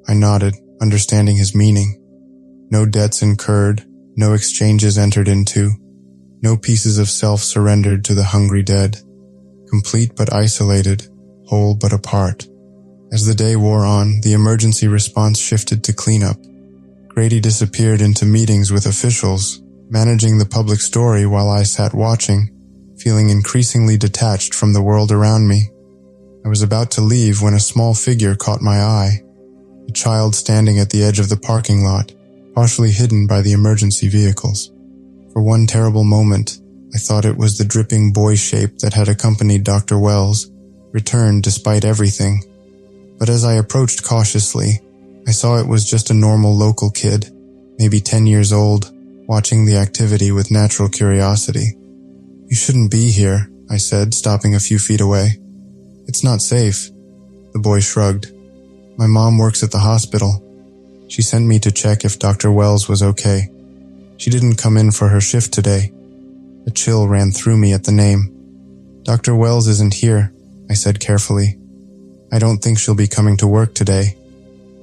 I nodded, understanding his meaning. No debts incurred, no exchanges entered into, no pieces of self surrendered to the hungry dead. Complete but isolated, whole but apart. As the day wore on, the emergency response shifted to cleanup. Grady disappeared into meetings with officials, managing the public story while I sat watching, feeling increasingly detached from the world around me. I was about to leave when a small figure caught my eye, a child standing at the edge of the parking lot, partially hidden by the emergency vehicles. For one terrible moment, I thought it was the dripping boy shape that had accompanied Dr. Wells, returned despite everything. But as I approached cautiously, I saw it was just a normal local kid, maybe 10 years old, watching the activity with natural curiosity. You shouldn't be here, I said, stopping a few feet away. It's not safe. The boy shrugged. My mom works at the hospital. She sent me to check if Dr. Wells was okay. She didn't come in for her shift today. A chill ran through me at the name. Dr. Wells isn't here, I said carefully. I don't think she'll be coming to work today.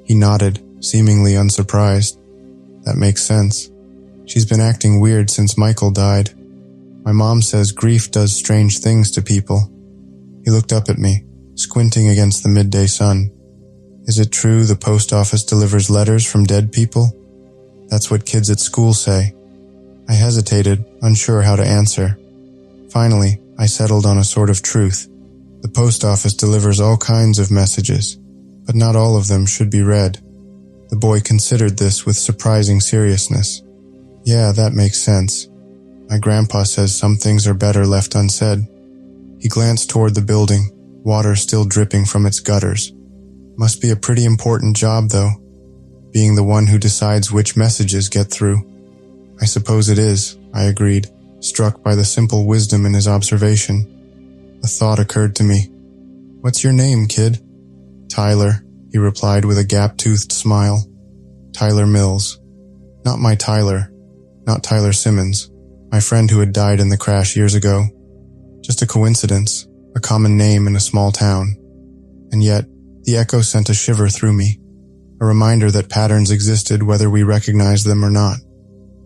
He nodded, seemingly unsurprised. That makes sense. She's been acting weird since Michael died. My mom says grief does strange things to people. He looked up at me, squinting against the midday sun. Is it true the post office delivers letters from dead people? That's what kids at school say. I hesitated, unsure how to answer. Finally, I settled on a sort of truth. The post office delivers all kinds of messages, but not all of them should be read. The boy considered this with surprising seriousness. Yeah, that makes sense. My grandpa says some things are better left unsaid. He glanced toward the building, water still dripping from its gutters. Must be a pretty important job, though, being the one who decides which messages get through. I suppose it is, I agreed, struck by the simple wisdom in his observation. A thought occurred to me. What's your name, kid? Tyler, he replied with a gap-toothed smile. Tyler Mills. Not my Tyler. Not Tyler Simmons, my friend who had died in the crash years ago. Just a coincidence, a common name in a small town. And yet, the echo sent a shiver through me, a reminder that patterns existed whether we recognized them or not.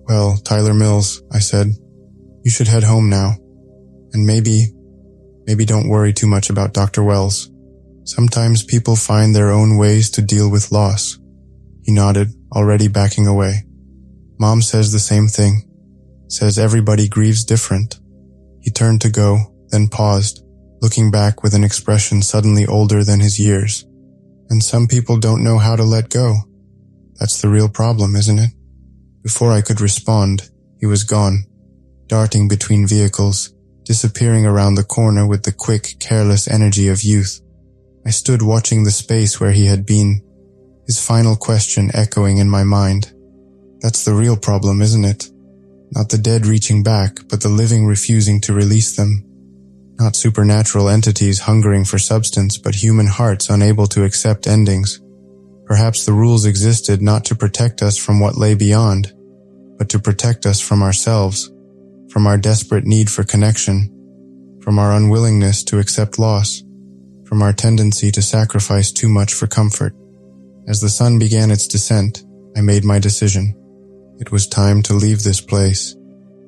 Well, Tyler Mills, I said, you should head home now. And maybe don't worry too much about Dr. Wells. Sometimes people find their own ways to deal with loss. He nodded, already backing away. Mom says the same thing. Says everybody grieves different. He turned to go, then paused, looking back with an expression suddenly older than his years. And some people don't know how to let go. That's the real problem, isn't it? Before I could respond, he was gone, darting between vehicles, disappearing around the corner with the quick, careless energy of youth. I stood watching the space where he had been, his final question echoing in my mind. That's the real problem, isn't it? Not the dead reaching back, but the living refusing to release them. Not supernatural entities hungering for substance, but human hearts unable to accept endings. Perhaps the rules existed not to protect us from what lay beyond, but to protect us from ourselves, from our desperate need for connection, from our unwillingness to accept loss, from our tendency to sacrifice too much for comfort. As the sun began its descent, I made my decision. It was time to leave this place,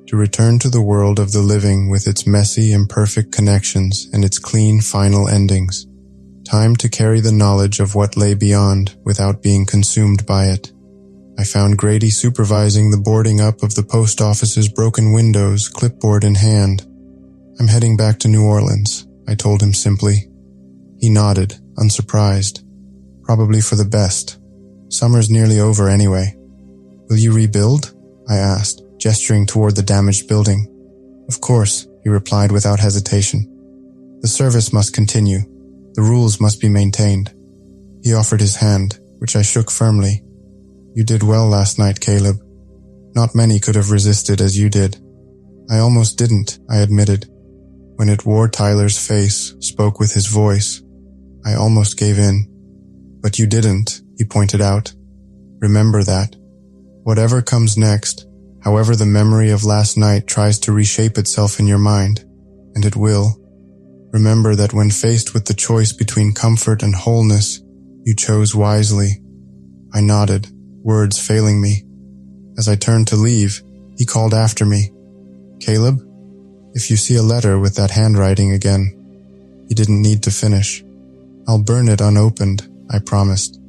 to return to the world of the living with its messy, imperfect connections and its clean, final endings. Time to carry the knowledge of what lay beyond without being consumed by it. I found Grady supervising the boarding up of the post office's broken windows, clipboard in hand. I'm heading back to New Orleans, I told him simply. He nodded, unsurprised. Probably for the best. Summer's nearly over anyway. Will you rebuild? I asked, gesturing toward the damaged building. Of course, he replied without hesitation. The service must continue. The rules must be maintained. He offered his hand, which I shook firmly. You did well last night, Caleb. Not many could have resisted as you did. I almost didn't, I admitted. When it wore Tyler's face, spoke with his voice, I almost gave in. But you didn't, he pointed out. Remember that. Whatever comes next, however the memory of last night tries to reshape itself in your mind, and it will, remember that when faced with the choice between comfort and wholeness, you chose wisely. I nodded, words failing me. As I turned to leave, he called after me. Caleb, if you see a letter with that handwriting again, he didn't need to finish. I'll burn it unopened, I promised.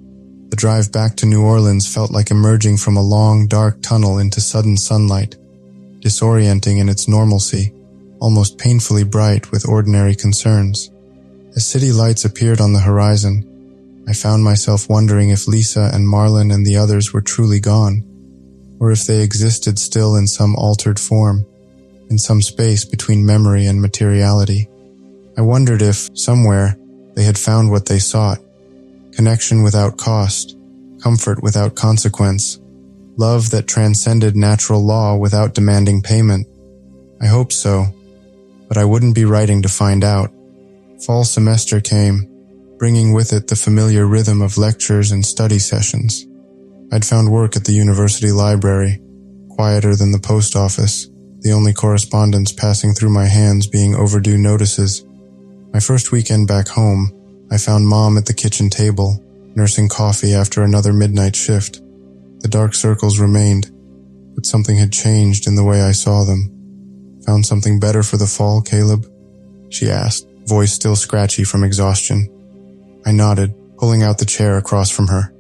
The drive back to New Orleans felt like emerging from a long, dark tunnel into sudden sunlight, disorienting in its normalcy, almost painfully bright with ordinary concerns. As city lights appeared on the horizon, I found myself wondering if Lisa and Marlon and the others were truly gone, or if they existed still in some altered form, in some space between memory and materiality. I wondered if, somewhere, they had found what they sought: connection without cost, comfort without consequence, love that transcended natural law without demanding payment. I hoped so, but I wouldn't be writing to find out. Fall semester came, bringing with it the familiar rhythm of lectures and study sessions. I'd found work at the university library, quieter than the post office, the only correspondence passing through my hands being overdue notices. My first weekend back home, I found Mom at the kitchen table, nursing coffee after another midnight shift. The dark circles remained, but something had changed in the way I saw them. Found something better for the fall, Caleb? She asked, voice still scratchy from exhaustion. I nodded, pulling out the chair across from her.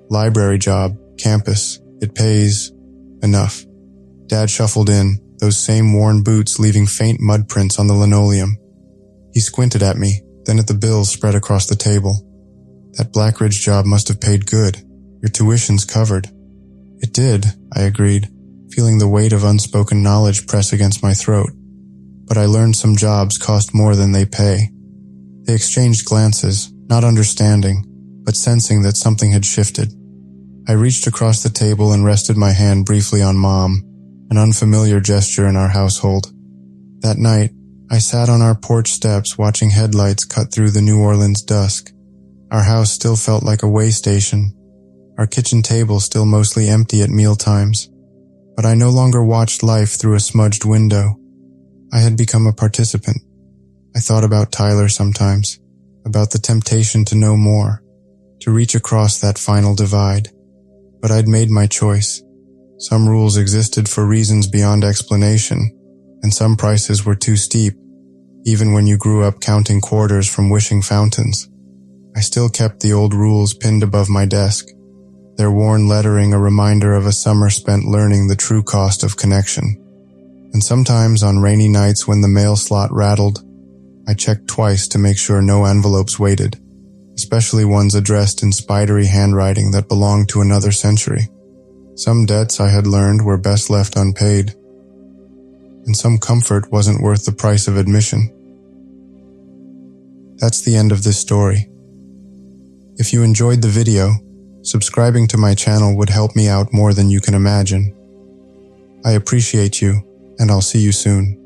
Library job, campus, it pays. Enough. Dad shuffled in, those same worn boots leaving faint mud prints on the linoleum. He squinted at me, then at the bills spread across the table. That Blackridge job must have paid good. Your tuition's covered. It did, I agreed, feeling the weight of unspoken knowledge press against my throat. But I learned some jobs cost more than they pay. They exchanged glances, not understanding, but sensing that something had shifted. I reached across the table and rested my hand briefly on Mom, an unfamiliar gesture in our household. That night, I sat on our porch steps watching headlights cut through the New Orleans dusk. Our house still felt like a way station, our kitchen table still mostly empty at mealtimes. But I no longer watched life through a smudged window. I had become a participant. I thought about Tyler sometimes, about the temptation to know more, to reach across that final divide. But I'd made my choice. Some rules existed for reasons beyond explanation, and some prices were too steep, even when you grew up counting quarters from wishing fountains. I still kept the old rules pinned above my desk, their worn lettering a reminder of a summer spent learning the true cost of connection. And sometimes on rainy nights when the mail slot rattled, I checked twice to make sure no envelopes waited, especially ones addressed in spidery handwriting that belonged to another century. Some debts I had learned were best left unpaid, and some comfort wasn't worth the price of admission. That's the end of this story. If you enjoyed the video, subscribing to my channel would help me out more than you can imagine. I appreciate you, and I'll see you soon.